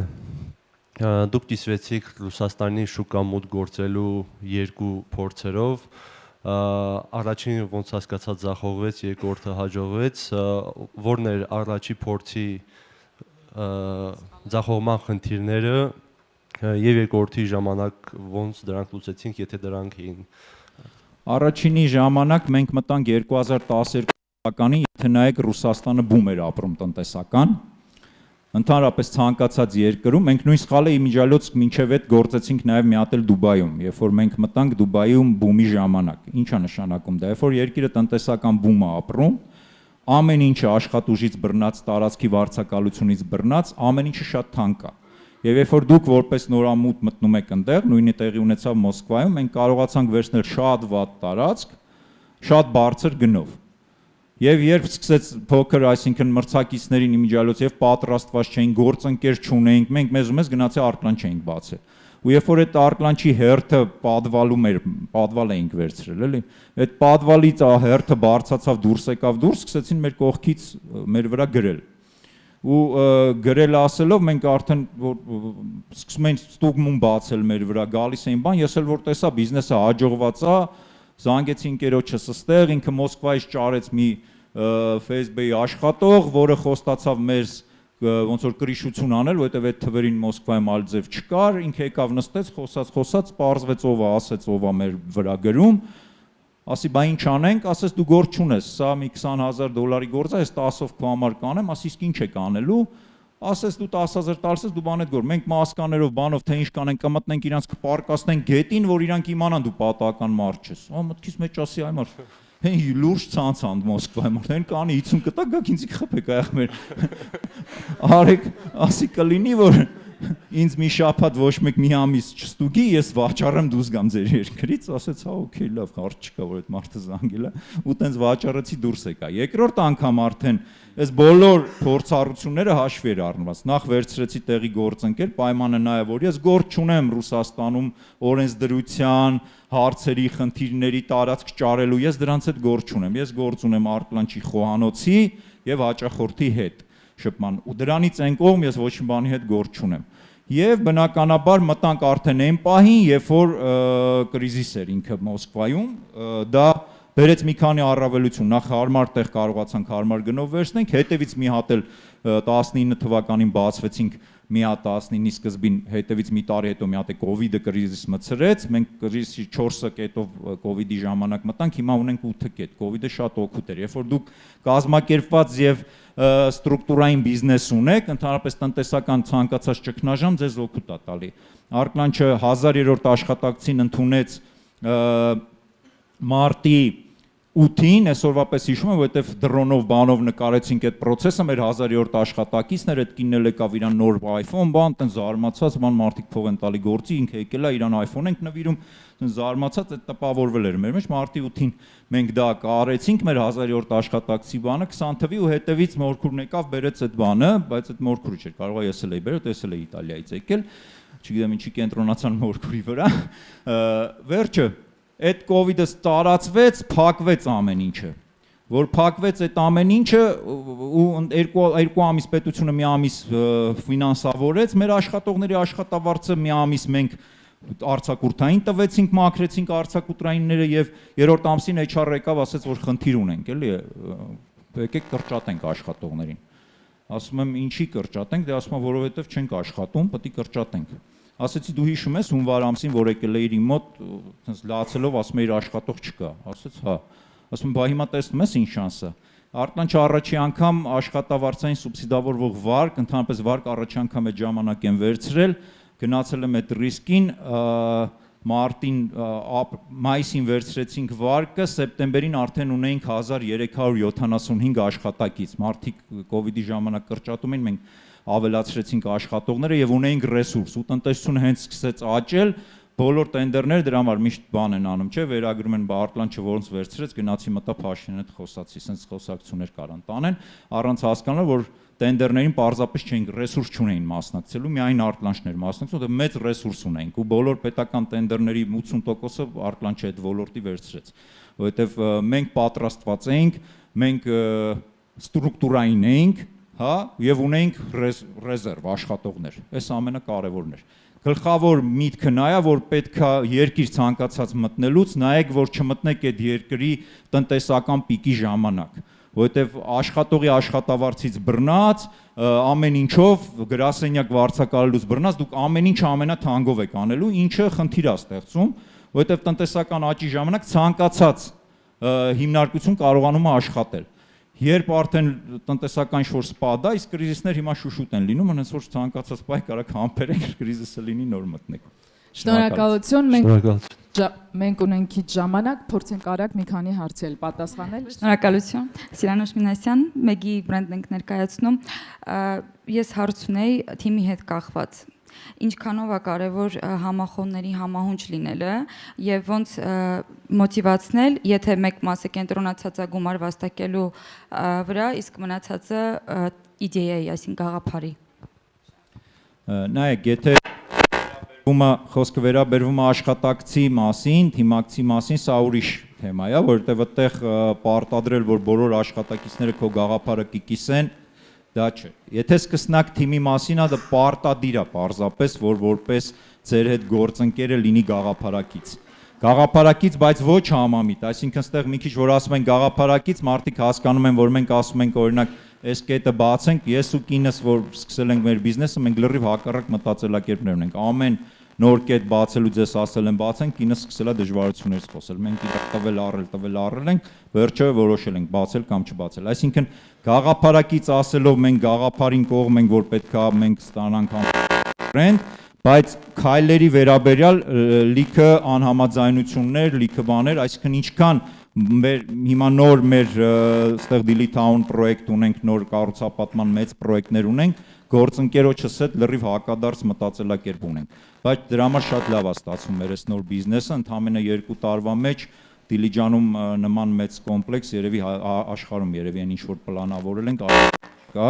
դուք կիսվեցիք Ռուսաստանի շուկա մոտ գործելու երկու փորձերով, առաջին ոնց հասկացած ձախողվեց, երկրորդը հաջողվեց, որն էր առաջի փորձի ձախողման խնդիրները եւ երկրորդի ժամանակ ոնց դրանք լուծեցինք, եթե դրանք էին։ Առաջինի ժամանակ մենք մտանք 2012 թվականին, եթե նայեք Ռուսաստանը բում էր ապրում տնտեսական, ընդհանրապես ցանկացած երկրում, մենք նույն սխալը իմիջիալոց մինչև այդ գործեցինք նաև մի հատ էլ Դուբայում, երբ որ մենք մտանք Դուբայում բումի ժամանակ։ Ինչ է նշանակում դա, երբ որ երկիրը տնտեսական բում է ապրում, ամեն ինչը աշխատուժից բռնած, տարածքի վարձակալությունից բռնած, ամեն ինչը շատ թանկ է։ Եվ երբ որ դուք որպես նորամուտ մտնում եք այնտեղ, նույնի տեղի ունեցավ Մոսկվայում, մենք կարողացանք վերցնել շատ վատ տարածք, շատ բարձր գնով։ Եվ երբ սկսեց փոքր, այսինքն մրցակիցներին իմիջիալոց եւ պատրաստված չէին, գործընկեր չունեինք, մենք մեզ ու մեզ գնացի արկլանչ էինք բացել։ Ու երբ որ այդ արկլանչի հերթը պատվալում էր, պատվալ էինք վերցրել, էլի, այդ պատվալից հերթը բարձացավ, դուրս եկավ, սկսեցին մեր կողքից մեր վրա գրել։ Ու գրել ասելով մենք արդեն սկսում ենք ստուգմուն բացել մեր վրա, գալիս էին բան, ես էլ որ տեսա բիզնեսը հաջողված է, զանգեցի ընկերոջս ստեղ, ինքը Մոսկվայից ճարեց մի Facebook-ի աշխատող, որը խոստացավ մեզ ոնց որ կրիշություն անել, որովհետև այդ թվերին Մոսկվայում այլ ձև չկար, ինքը եկավ նստեց, խոսած, պարզվեց ով է, ասեց ով է մեր վրա գրում, ասի բա ինչ անենք, ասես դու գործ չունես, սա մի $20,000 գործ է, ես 10-ով քո համար կանեմ, ասի իսկ ինչ եք անելու, ասես դու 10,000 տալիս ես, դու բան հետ գոր, մենք մասկաներով բանով թե ինչ կանենք, կմտնենք իրանց կպարկասնենք գետին, որ իրանք իմանան դու պատահական մարդ ես։ Մտքիս մեջ ասի այ մարդ լուրջ ցանցանդ Մոսկվայում, արդեն կանի 50 կտակ գաք ինձ խփեք այ մեր արեք, ասի կլինի որ ինձ մի շաբաթ ոչ մեկ մի ամիս չստուգի, ես վաճառեմ դուրս գամ ձեր երկրից, ասեց հա օքեյ լավ, հարց չկա որ այդ մարդը զանգել է, ու տենց վաճառեցի դուրս եկա։ Երկրորդ անգամ արդեն այս բոլոր փորձառությունները հաշվի էր առնված։ Նախ վերցրեցի տեղի գործընկեր, պայմանը նա է, որ ես գործ չունեմ Ռուսաստանում օրենսդրության, հարցերի, խնդիրների տարածք ճարելու, ես դրանց հետ գործ չունեմ։ Ես գործ ունեմ Արկլանչի խոհանոցի եւ հաճախորդի հետ շփման։ Ու դրանից այն կողմ ես ոչ մի բանի հետ գործ չունեմ։ Եվ բնականաբար մտանք արդեն այն պահին, երբ որ կրիզիս էր ինքը Մոսկվայում, դա բերեց մի քանի առավելություն, նախ հարմար տեղ կարողացանք հարմար գնով վերցնենք, հետևից մի հատ էլ 19 թվականին բացվեցինք, մի հատ 19-ի սկզբին, հետևից մի տարի հետո մի հատ է կովիդը կրիզիս մցրեց, մենք կրիզիսի 4 կետով կովիդի ժամանակ մտանք, հիմա ունենք 8 կետ, կովիդը շատ օգուտ էր, երբ որ դուք կազմակերպված եւ ստրուկտուրային բիզնես ունեք, ընդհանրապես տնտեսական ցանկացած ճգնաժամ ձեզ օգուտ է տալի։ Արկլանչը 1000-րդ աշխատակցին ընդունեց մարտի 8-ին, այսօրվա պես հիշում եմ, որովհետև դրոնով բանով նկարեցինք այդ process-ը, մեր 1000-րդ աշխատակիցն էր, այդ կինն էլ եկավ իրան նոր iPhone, բան, տեն զարմացած, բան մարդիկ փող են տալի գործի, ինքը եկել է իրան iPhone ենք նվիրում, տեն զարմացած, այդ տպավորվել էր մեր մեջ, մարտի 8-ին մենք դա կարեցինք, մեր 1000-րդ աշխատակցի բանը 20 թվի ու հետևից մորքուրն եկավ, բերեց այդ բանը, բայց այդ մորքուրը չէր, կարող է ես էլ էի բերել, ես էլ էի Իտալիայից եկել, չգիտեմ ինչի կենտրոնացան մորքուրի վրա, վերջը այդ կովիդը տարածվեց, փակվեց ամեն ինչը, որ փակվեց այդ ամեն ինչը ու երկու ամիս պետությունը մի ամիս ֆինանսավորեց, մեր աշխատողների աշխատավարձը մի ամիս մենք արձակուրդային տվեցինք, մաքրեցինք արձակուրդայինները եւ երրորդ ամսին HR եկավ, ասեց որ խնդիր ունենք, էլի, եկեք կրճատենք աշխատողներին։ Ասում եմ ինչի կրճատենք, դե ասում եմ որովհետեւ չենք աշխատում, պետք է կրճատենք։ Ասեցի դու հիշում ես հունվար ամսին որ եկել էիր իմ մոտ, տենց լացելով ասում էիր աշխատող չկա, ասեց հա, ասում եմ բա հիմա տեսնում ես ինչ շանս է։ Արկլանչը առաջի անգամ աշխատավարձային սուբսիդավորվող վարկ, ընդհանրապես վարկ առաջի անգամ այդ ժամանակ են վերցրել, գնացել եմ այդ ռիսկին, մարտին, մայիսին վերցրեցինք վարկը, սեպտեմբերին արդեն ունեինք 1375 աշխատակից, մարդիկ կովիդի ժամանակ կրճատում էին, մենք ավելացրեցինք աշխատողները եւ ունեինք ռեսուրս, ու տնտեսությունը հենց սկսեց աճել, բոլոր տենդերները դրա համար միշտ բան են անում, չէ, վերագրում են Արկլանչը ոնց վերցրեց, գնացի մտա Փաշինյանի հետ խոսացի, sense խոսակցություններ կարան տանեն, առանց հասկանալ, որ տենդերներին պարզապես չէին ռեսուրս չունեին մասնակցելու, միայն Արկլանչներ մասնակցում, որտեղ մեծ ռեսուրս ունեինք ու բոլոր պետական տենդերների 80%-ը Արկլանչը այդ ոլորտի վերցրեց, որովհետև մենք պատրաստված էինք, մենք ստրուկտուրային էինք, հա, եւ ունեինք ռեզերվ աշխատողներ։ Այս ամենակարևորն էր։ Գլխավոր միտքը նա է, որ պետքա երկիր ցանկացած մտնելուց նայեք, որ չմտնեք այդ երկրի տնտեսական պիկի ժամանակ, որովհետեւ աշխատողի աշխատավարձից բռնած, ամեն ինչով գրասենյակ վարձակալելուց բռնած դուք ամեն ինչ ամենաթանկով եք անելու, ինչը խնդիր է ստեղծում, որովհետեւ տնտեսական աճի ժամանակ ցանկացած հիմնարկություն կարողանում է աշխատել։ Երբ արդեն տնտեսական ինչ-որ սպադա, իսկ կրիզիսներ հիմա շուշուտ են լինում, հենց որ ցանկացած պահ կարող համբերեք կրիզիսը լինի նոր մտնեք։ Շնորհակալություն, մենք ունենք քիչ ժամանակ, փորձենք արագ մի քանի հարցի էլ պատասխանել։ Շնորհակալություն։ Սիրանուշ Մինասյան, Մեգի բրենդ ենք ներկայացնում։ Ես հարց ունեի թիմի հետ կախված։ Ինչքանով է կարևոր համախոհների համահունչ լինելը եւ ոնց մոտիվացնել, եթե մեկ մասը կենտրոնացած է գումար վաստակելու վրա, իսկ մնացածը իդեայի, այսինքն գաղափարի։ Նայեք, եթե խոսքը վերաբերվում է աշխատակցի մասին, թիմակցի մասին, սա ուրիշ թեմա է, որովհետեւ այդտեղ պարտադրել, որ բոլոր աշխատակիցները քո գաղափարը կկիսեն, դա չէ։ Եթե սկսնակ թիմի մասին է, դա պարտադիր է պարզապես, որ որպես ձեր հետ գործընկերը լինի գաղափարակից։ Գաղափարակից, բայց ոչ համամիտ, այսինքն ստեղ մի քիչ որ ասում են գաղափարակից, մարդիկ հասկանում են, որ մենք ասում ենք օրինակ, այս կետը բացենք, ես ու կինս, որ սկսել ենք մեր բիզնեսը, մենք լրիվ հակառակ մտածելակերպներ ունենք։ Ամեն նոր կետ բացելու ձեզ ասել են բացենք, կինս սկսել է դժվարություններից խոսել։ Մենք իրար տվել առել ենք, վերջը որոշել ենք բացել կամ չբացել։ Այսինքն գաղափարակից ասելով մենք գաղափարին կողմ ենք, որ պետքա մենք ստանանք բրենդ, բայց քայլերի վերաբերյալ լիքը անհամաձայնություններ, լիքը բաներ, այսինքն ինչքան հիմա նոր մեր ստեղ Դիլիթաուն պրոյեկտ ունենք, նոր կառուցապատման մեծ պրոյեկտներ ունենք, գործընկերոջս հետ լրիվ հակադարձ մտածելակերպ ունենք, բայց դրա համար շատ լավ է ստացվում մեր այս նոր բիզնեսը, ընդամենը 2 տարվա մեջ Դիլիջանում նման մեծ կոմպլեքս երևի աշխարհում երևի այն ինչ որ պլանավորել ենք, կա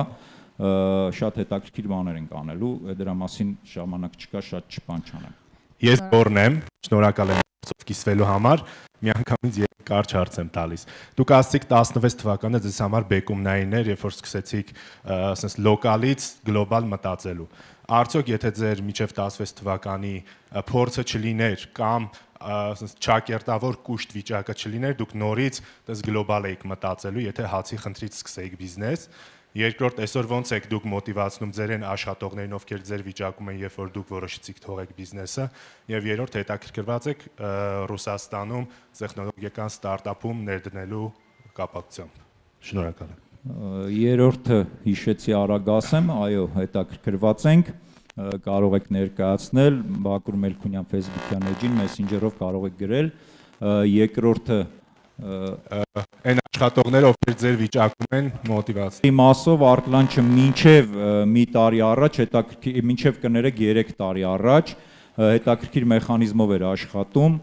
շատ հետաքրքիր բաներ ենք անելու, դրա մասին ժամանակ չկա, շատ չփան չանենք։ Ես Բորնեմ, շնորհակալ եմ կիսվելու համար, միանգամից կարճ հարց եմ տալիս։ Դուք ասացիք 16 թվականը ձեզ համար բեկումնային էր, երբ որ սկսեցիք ասես լոկալից գլոբալ մտածելու։ Արդյոք եթե ձեր միջև 16 թվականի փորձը չլիներ կամ ասես ճակերտավոր կուշտ վիճակը չլիներ, դուք նորից դες գլոբալ եք մտածելու, եթե հացի խնդրից սկսեիք բիզնես։ Երկրորդ, այսօր ոնց եք դուք մոտիվացնում ձերեն աշխատողներին, ովքեր ձեր վիճակում են, երբ որ դուք որոշեցիք թողեք բիզնեսը, եւ երրորդ, հետաքրքրված եք Ռուսաստանում տեխնոլոգիական ստարտափում ներդնելու կապակցությամբ։ Շնորհակալ եմ։ Երրորդը հիշեցի արագ ասեմ, այո, հետաքրքրված ենք, կարող եք ներկայացնել Բակուր Մելքունյան Facebook-յան էջին, Messenger-ով կարող եք գրել, երկրորդը այն աշխատողները, ովքեր ձեր վիճակում են, մոտիվացնի։ Մասով արտլանչը մինչև մի տարի առաջ, մինչև կներեք 3 տարի առաջ, հետաքրքիր մեխանիզմով էր աշխատում,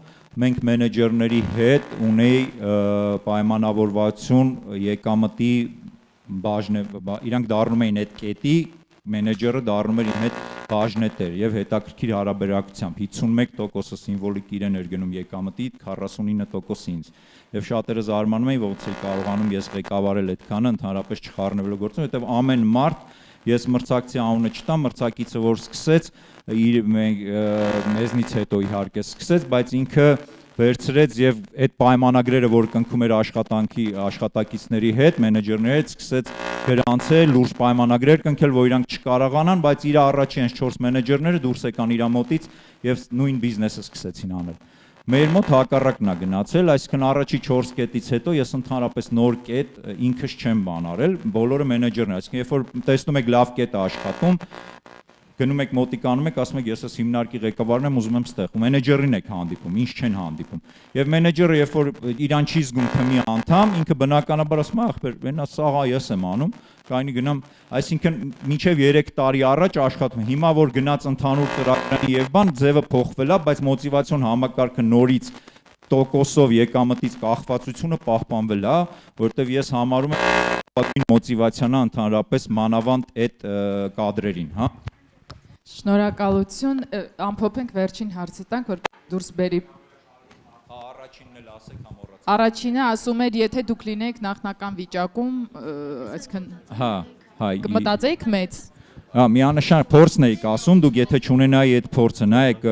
մենք մենեջերների հետ ունեի պայմանավորվածություն եկամտի իրանք դառնում էին այդ կետի, մենեջերը դառնում էր իմ հետ բաժնետեր եւ հետաքրքիր հարաբերակցությամբ 51%-ը սիմվոլիկ իրեն էր գնում եկամտի, 49% ինձ։ Եվ շատերը զարմանում էին, ոնց է կարողանում ես ղեկավարել այդքանը, ընդհանրապես չխառնվելու գործում, որովհետեւ ամեն մարդ ես մրցակցի անունը չտամ, մրցակիցը որ սկսեց, մեզնից հետո իհարկե սկսեց, բայց ինքը վերցրեց եւ այդ պայմանագրերը, որ կնքում էր աշխատակիցների հետ, մենեջերների հետ, սկսեց գրանցել, լուրջ պայմանագրեր կնքել, որ իրանք չկարողանան, բայց իր առաջի հենց 4 մենեջերները դուրս եկան իր մոտից եւ նույն բիզնեսը սկսեցին անել։ Մեր մոտ հակառակն է գնացել, այսինքն առաջի 4 կետից հետո ես ընդհանրապես նոր կետ ինքս չեմ բանարել, բոլորը մենեջերն են, այսինքն երբ որ տեսնում եք լավ կետ է աշխատում, գնում եք մոտիկանում եք, ասում եք ես այս հիմնարկի ղեկավարն եմ, ուզում եմ ստեղ, մենեջերին եք հանդիպում, ինչ չեն հանդիպում։ Եվ մենեջերը երբ որ իրան չի զգում թմի անդամ, ինքը բնականաբար ասում է, ախպեր, մենա սաղա ես եմ անում, կայնի գնամ, այսինքն մինչև 3 տարի առաջ աշխատում։ Հիմա որ գնաց ընդհանուր ծրագրի եւ բան, ձևը փոխվել է, բայց մոտիվացիոն համակարգը նորից տոկոսով եկամտից կախվածությունը պահպանվել է, որովհետեւ ես համարում եմ մոտիվացիան է ընդհանրապես մանավանդ այդ կադրերին, հա։ Շնորհակալություն, ամփոփենք վերջին հարցը տանք, որ դուրս բերի։ Առաջինն էլ ասեք համոռաց։ Առաջինը ասում էր, եթե դուք լինեք նախնական վիճակում, այսինքն հա, Կմտածեիք մեծ։ Միանշանակ փորձն էիք ասում, դուք եթե չունենայի այդ փորձը, նայեք,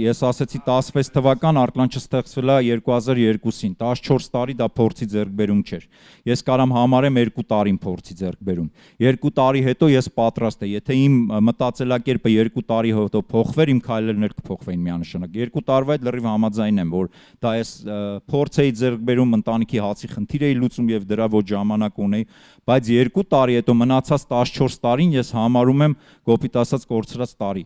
ես ասեցի 16 թվական, Արկլանչը ստեղծվել է 2002-ին, 14 տարի դա փորձի ձեռքբերում չէր։ Ես կարամ համարեմ 2 տարին փորձի ձեռքբերում։ 2 տարի հետո ես պատրաստ եմ, եթե իմ մտածելակերպը 2 տարի հետո փոխվեր, իմ քայլերն կփոխվեին միանշանակ։ 2 տարվա հետ լրիվ համաձայն եմ, որ դա ես փորձ էի ձեռքբերում, ընտանիքի հացի խնդիր էի լուծում եւ դրա ոչ ժամանակ ունեի, բայց 2 տարի հետո մնացած 14 տարին ես համարում եմ կոպիտ ասած կորցրած տարի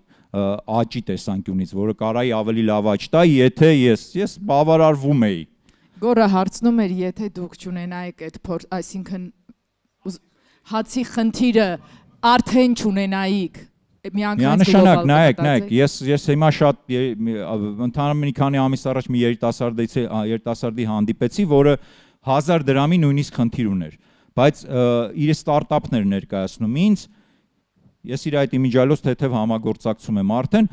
աճի տեսանկյունից, որը կարայի ավելի լավ աճ տա, եթե ես բավարարվում էի։ Գորը հարցնում էր, եթե դուք չունենայիք այդ փորձ, այսինքն հացի խնդիրը արդեն չունենայիք, միանշանակ նայեք, ես հիմա շատ ընդհանրապես մի քանի ամիս առաջ մի երիտասարդի հանդիպեցի, որը 1000 դրամի նույնիսկ խնդիր ուներ, բայց իր ստարտափներ ներկայացնում ինձ, ես իր այդ իմիջիալոց թեթև համագործակցում եմ արդեն,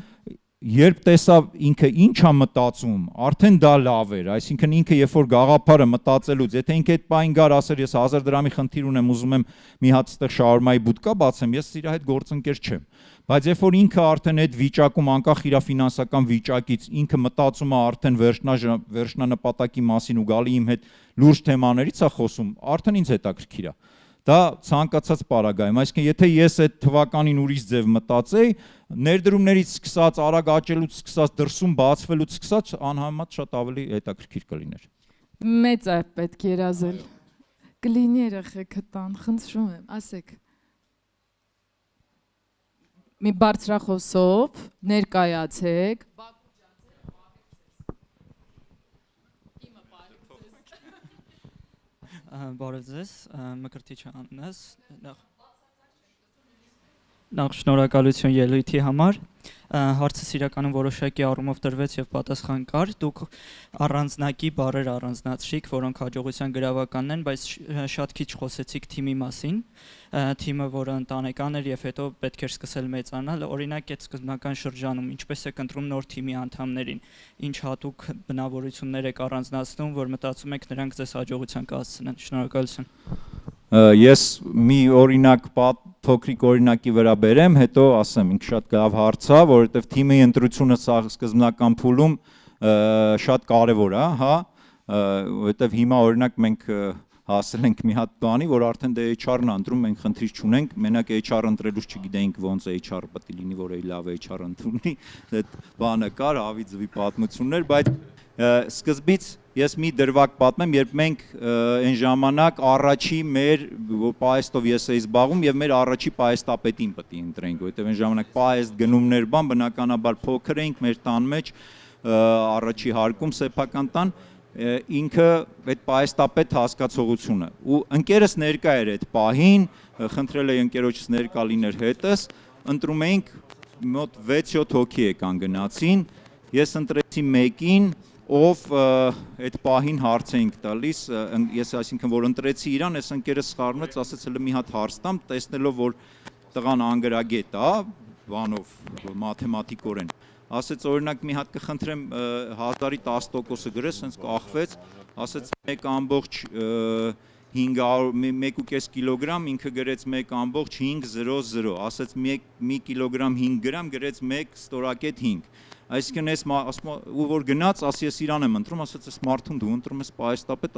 երբ տեսավ ինքը ինչ է մտածում, արդեն դա լավ էր, այսինքն ինքը երբ որ գաղափարը մտածելուց, եթե ինքը այդ պահին գար ասեր ես 1000 դրամի խնդիր ունեմ, ուզում եմ մի հատ ստեղ շաուրմայի բուտկա բացեմ, ես իր հետ գործընկեր չեմ։ Բայց երբ որ ինքը արդեն այդ վիճակում անկախ իր ֆինանսական վիճակից ինքը մտածում է արդեն վերջնանպատակի մասին ու գալի իմ հետ լուրջ թեմաներից է խոսում, արդեն ինձ հետաքրքիր է։ Դա ցանկացած պարագայում, այսինքն եթե ես այդ թվականին ուրիշ ձև մտածեի, ներդրումներից սկսած, արագ աճելուց սկսած, դրսում բացվելուց սկսած, անհամեմատ շատ ավելի հետաքրքիր կլիներ։ Մեծ է պետք երազել։ Կլինի երեխեքը տան, խնդրում եմ, ասեք։ Մի բարձրախոսով ներկայացեք։ Բարև ձեզ, Մկրտիչ Աննես, նախ շնորհակալություն ելույթի համար, հարցս իրականում որոշակի առումով տրվեց եւ պատասխան կար, դուք առանձնակի բառեր առանձնացրիք, որոնք հաջողության գրավականն են, բայց շատ քիչ խոսեցիք թիմի մասին, թիմը, որը ընտանեկան էր եւ հետո պետք էր սկսել մեծանալ, օրինակ այդ սկզբնական շրջանում ինչպես եք ընտրում նոր թիմի անդամներին, ինչ հատուկ բնավորություններ եք առանձնացնում, որ մտածում եք նրանք ձեզ հաջողության կհասցնեն։ Շնորհակալություն։ Ես մի օրինակ փոքրիկ օրինակի վրա բերեմ, հետո ասեմ, ինքը շատ լավ հարց է, որովհետև թիմի ընտրությունը սկզբնական փուլում շատ կարևոր է, հա, որովհետև հիմա օրինակ մենք հասել ենք մի հատ բանի, որ արդեն դե HR-ն ընտրում, մենք խնդիր չունենք, մենակ HR ընտրելուց չգիտեինք ոնց HR պետք է լինի, որ էի լավ HR ընտրունի, այդ բանը կար, հավի-ձվի պատմություններ, բայց սկզբից ես մի դրվագ պատմեմ, երբ մենք այն ժամանակ առաջի մեր պահեստով ես էի զբաղվում եւ մեր առաջի պահեստապետին պետք է ընտրենք, որովհետեւ այն ժամանակ պահեստ գնումներ բան բնականաբար փոքր էինք մեր տան մեջ առաջի հարկում սեփական տան ինքը այդ պահեստապետ հասկացողությունը ու ընկերս ներկա էր այդ պահին, խնդրել էի ընկերոջս ներկա լիներ հետս, ընտրում էինք մոտ 6-7 հոգի եկան գնացին, ես ընտրեցի մեկին ով այդ պահին հարց էինք տալիս, ես այսինքն որ ընտրեցի իրան, այս ընկերս սխալվեց, ասեց հələ մի հատ հարց տամ, տեսնելով որ տղան անգրագետ է, բանով մաթեմատիկորեն, ասեց օրինակ մի հատ կխնդրեմ 1000-ի 10%-ը գրես, հենց կախվեց, ասեց 1.5 կիլոգրամ, ինքը գրեց 1.500, ասեց 1 կիլոգրամ 5 գրամ, գրեց 1 ստորակետ 5 Այսինքն ես ու որ գնաց, ասի ես իրան եմ ընտրում, ասեց ես մարդուն դու ընտրում ես պահեստապետ,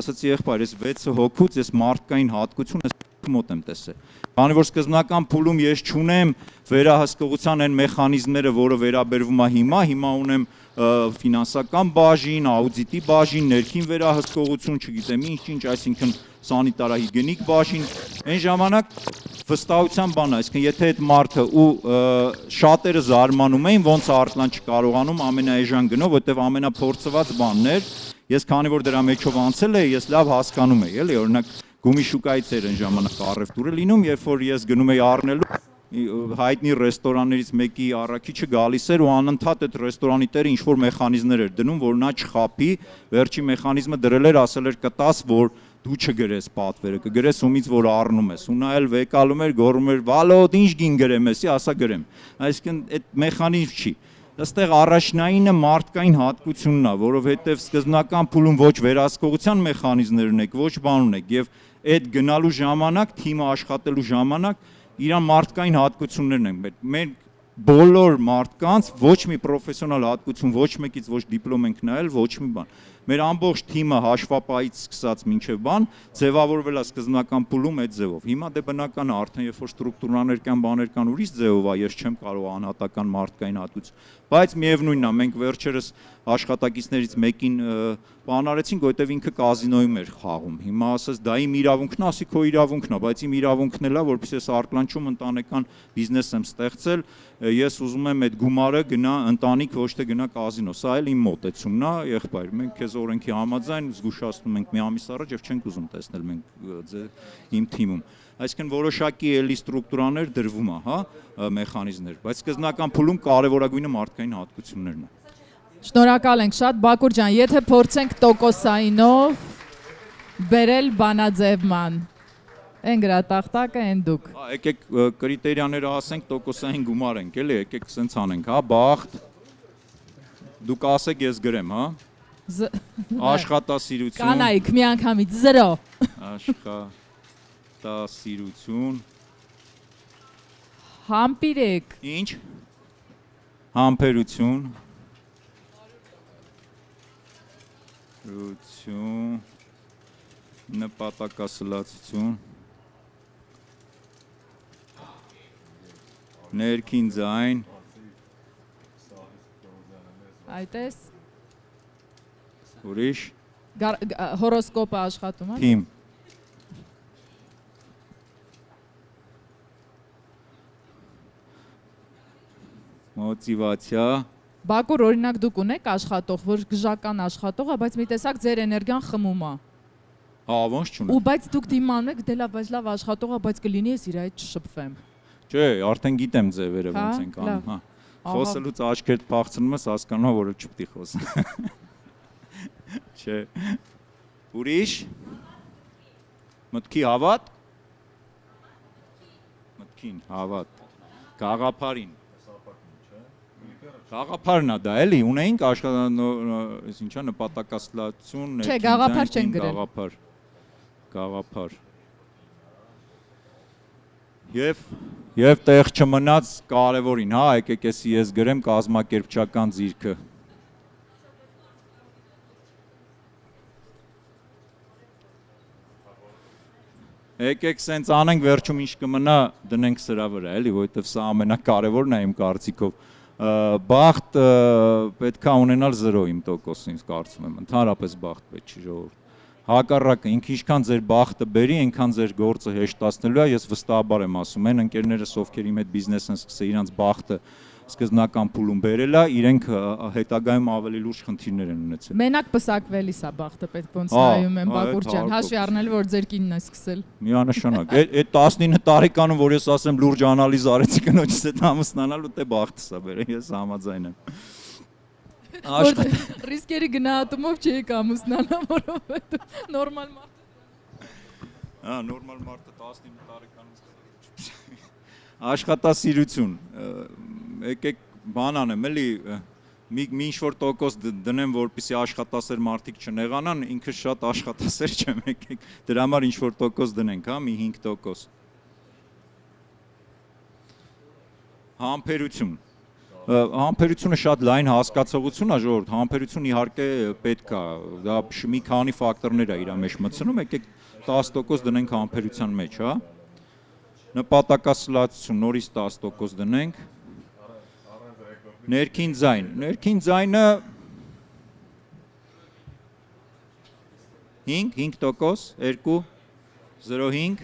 ասեց եղբայր, ես 6 հոգուց, ես մարդկային հատկություն ես մոտ եմ տեսել։ Քանի որ սկզբնական փուլում ես չունեմ վերահսկողության այն մեխանիզմները, որը վերաբերվում է հիմա ունեմ ֆինանսական բաժին, աուդիտի բաժին, ներքին վերահսկողություն, չգիտեմ ինչ, այսինքն սանիտարահիգենիկ բաժին, այն ժամանակ վստահության բան է, այսինքն եթե այդ մարդը ու շատերը զարմանում էին, ոնց է Արտլան չկարողանում ամենաէժան գնով, որտեվ ամենափորձված բանն էր, ես քանի որ դրա մեջով անցել էի, ես լավ հասկանում էի, էլի, օրինակ գումի շուկայից էր այն ժամանակ առևտուրը լինում, երբ որ ես գնում էի առնելու հայտնի ռեստորաններից մեկի առաքիչը գալիս էր ու անընդհատ այդ ռեստորանի տերը ինչ-որ մեխանիզմներ էր դնում, որ նա չխափի, վերջի մեխանիզմը դրել էր, ասել էր կտաս, որ դու չգրես պատվերը, կգրես ումից որ առնում ես, ու նա էլ վեկալում էր, գոռում էր, վալոդ, ինչ գին գրեմ էսի, ասա գրեմ, այսինքն այդ մեխանիզմ չի, Այստեղ առաջնայինը մարդկային հատկությունն է, որովհետև սկզբնական փուլում ոչ վերահսկողության մեխանիզմներ ունեք, ոչ բան ունեք եւ այդ գնալու ժամանակ, թիմը աշխատելու ժամանակ իրան մարդկային հատկություններն են։ Մեր բոլոր մարդկանց ոչ մի պրոֆեսիոնալ հատկություն, ոչ մեկից ոչ դիպլոմ ենք նայել, ոչ մի բան։ Մեր ամբողջ թիմը հաշվապայից սկսած մինչև բան ձևավորվել է սկզբնական փուլում այդ ձևով։ Հիմա դե բնական է արդեն երբ որ ստրուկտուրաներ կան, բաներ կան, ուրիշ ձևով է, ես չեմ կարող անհատական մարդկային հատկություն։ Բայց միևնույնն է, մենք վերջերս աշխատակիցներից մեկին բան արեցինք, որովհետև ինքը կազինոյում էր խաղում։ Հիմա ասես դա իմ իրավունքն է, ասի քո իրավունքն է, բայց իմ իրավունքն էլ է, որովհետև ես արկլանչում ընտանեկան բիզնես եմ ստեղծել, ես ուզում եմ այդ գումարը գնա ընտանիք, ոչ թե գնա կազինո։ Սա էլ իմ մոտեցումն է, եղբայր, մենք քեզ օրենքի համաձայն զգուշացնում ենք մի ամիս առաջ եւ չենք ուզում տեսնել մենք իմ թիմում։ Այսինքն որոշակի էլի ստրուկտուրաներ դրվում է, հա, մեխանիզմներ, բայց սկզբնական փուլում կարևորագույնը մարդկային հատկություններն են։ Շնորհակալ ենք շատ, Բակուր ջան, եթե փորձենք տոկոսայինով բերել բանաձևման, այն գրատախտակը, այն դուք։ Եկեք կրիտերիաները ասենք, տոկոսային գումար ենք, էլի, եկեք սենց անենք, հա, բախտ, դուք ասեք ես գրեմ, հա, աշխատասիրություն, կանայք մի անգամից 0 աշխատասիրություն, համբիրեք, ինչ, համբերություն, նպատակասլացություն, ներքին ձայն, այդպես, ուրիշ, հորոսկոպը աշխատում է։ թիմ, մոտիվացիա, Բակուր, օրինակ դուք ունեք աշխատող, որ գժական աշխատող է, բայց մի տեսակ ձեր էներգիան խմում է։ հա, ոնց չունեմ։ Ու բայց դուք դիմանում եք, դե լավ, բայց լավ աշխատող է, բայց կլինի ես իր այդ չշփվեմ։ Չէ, արդեն գիտեմ ձևերը ոնց են անում, հա։ Խոսելուց աչքերդ փախցնում ես, հասկանում ես, որ չպետք է խոսեմ։ Չէ։ Ուրիշ։ Մտքի հավատ։ Մտքին հավատ։ Գաղափարին։ Գաղափարն է դա, էլի, ունեինք այս ինչա նպատակասլացություն, Չէ, գաղափար չեն գրել։ Գաղափար։ Եվ տեղ չմնաց կարևորին, հա, եկեք ես գրեմ կազմակերպչական ձիրքը։ Եկեք սենց անենք, վերջում ինչ կմնա դնենք սրա վրա, էլի, որովհետև սա ամենակարևորն է իմ կարծիքով։ Բախտ պետքա ունենալ 0 իմ տոկոսին, կարծում եմ, ընդհանրապես բախտ պետք չի ժողովուրդ։ Հակառակը, ինքը ինչքան ձեր բախտը բերի, այնքան ձեր գործը հեշտացնելու է, ես վստահաբար եմ ասում, այն ընկերներս, ովքեր իմ հետ բիզնես են սկսել, իրանց բախտը սկզբնական փուլում բերել է, իրենք հետագայում ավելի լուրջ խնդիրներ են ունեցել։ Մենակ պսակվելիս է բախտը պետք ոնց նայում եմ, Բակուր ջան, հաշվի առնել, որ ձեր կինն է սկսել։ Միանշանակ, այդ 19 տարեկանում, որ ես ասեմ լուրջ անալիզ արեցի կնոջս հետ ամուսնանալու, դե բախտս է բերել, ես համաձայն եմ։ Ռիսկերի գնահատումով չի ամուսնանա, որովհետև նորմալ մարդը։ Հա, նորմալ մարդը 19 տարեկանում աշխատասիրություն, եկեք բան անեմ, էլի մի ինչ-որ տոկոս դնեմ, որպեսզի աշխատասեր մարդիկ չնեղանան, ինքը շատ աշխատասեր չեմ, եկեք դրա համար ինչ-որ տոկոս դնենք, հա, մի 5%։ Համբերություն։ Համբերությունը շատ լայն հասկացողություն է, ժողովուրդ, համբերություն իհարկե պետք է, դա մի քանի ֆակտորներ է իր մեջ մտցնում, եկեք 10% դնենք համբերության մեջ, հա։ Նպատակասլացություն, նորից 10% դնենք։ Ներքին ձայն, ներքին ձայնը 5%, 2, 0.5,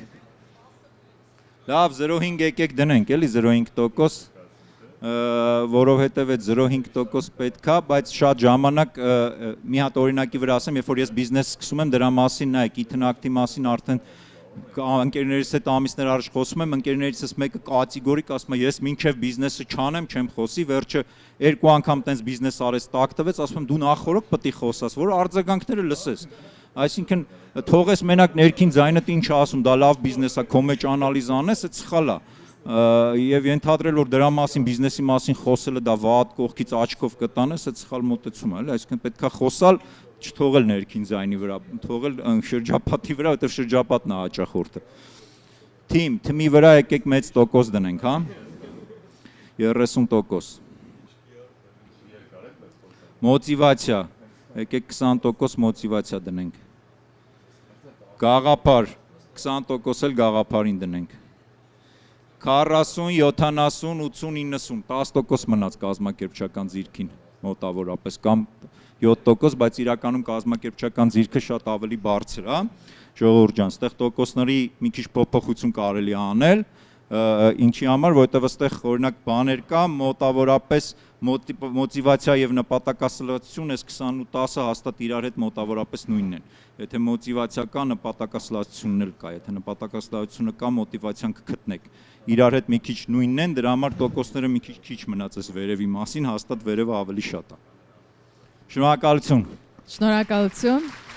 լավ 0.5 եկեք դնենք, էլի 0.5%, որովհետև այդ 0.5% պետք է, բայց շատ ժամանակ մի հատ օրինակի վրա ասեմ, երբ որ ես բիզնես սկսում եմ, դրա մասին նայեք, իթնակտի մասին արդեն ընկերներիս հետ ամիսներ առաջ խոսում եմ, ընկերներիցս մեկը կատեգորիկ ասում է, ես մինչև բիզնեսը չանեմ, չեմ խոսի, վերջը 2 անգամ տենց բիզնես արես տակ տվեց, ասում եմ դու նախորդ պետք է խոսաս, որ արձագանքները լսես։ Այսինքն թողես մենակ ներքին ձայնդ ինչ ասում, դա լավ բիզնես է, քո մեջ անալիզ անես, այդ սխալ է։ Եվ ենթադրել որ դրա մասին բիզնեսի մասին խոսելը դա վատ կողքից աչքով կտանես, այդ սխալ մոտեցում է, էլի, այսինքն պետքա խոսալ, չթողել ներքին ձայնի վրա, թողել շրջապատի վրա, որտեղ շրջապատն է հաճախորդը։ Թիմի վրա եկեք մեծ տոկոս դնենք, հա։ 30%։ Մոտիվացիա, եկեք 20% մոտիվացիա դնենք։ Գաղափար, 20% էլ գաղափարին դնենք։ 40, 70, 80, 90, 10% մնաց կազմակերպչական ձիրքին մոտավորապես կամ 7%, բայց իրականում կազմակերպչական ձիրքը շատ ավելի բարձր է, ժողովուրդ ջան, այստեղ տոկոսների մի քիչ փոփոխություն կարելի է անել, ինչի համար, որովհետև այստեղ օրինակ բաներ կա, մոտավորապես մոտիվացիա եւ նպատակասլացություն այս 20-10-ը հաստատ իրար հետ մոտավորապես նույնն են։ Եթե մոտիվացիա կա, նպատակասլացությունն էլ կա, եթե նպատակասլացությունը կա, մոտիվացիան կգտնեք։ Իրար հետ մի քիչ նույնն են, դրա համար տոկոսները մի քիչ մնաց այս վերևի մասին, հաստատ վերևը ավելի շատ է։ Շնորհակալություն։ Շնորհակալություն։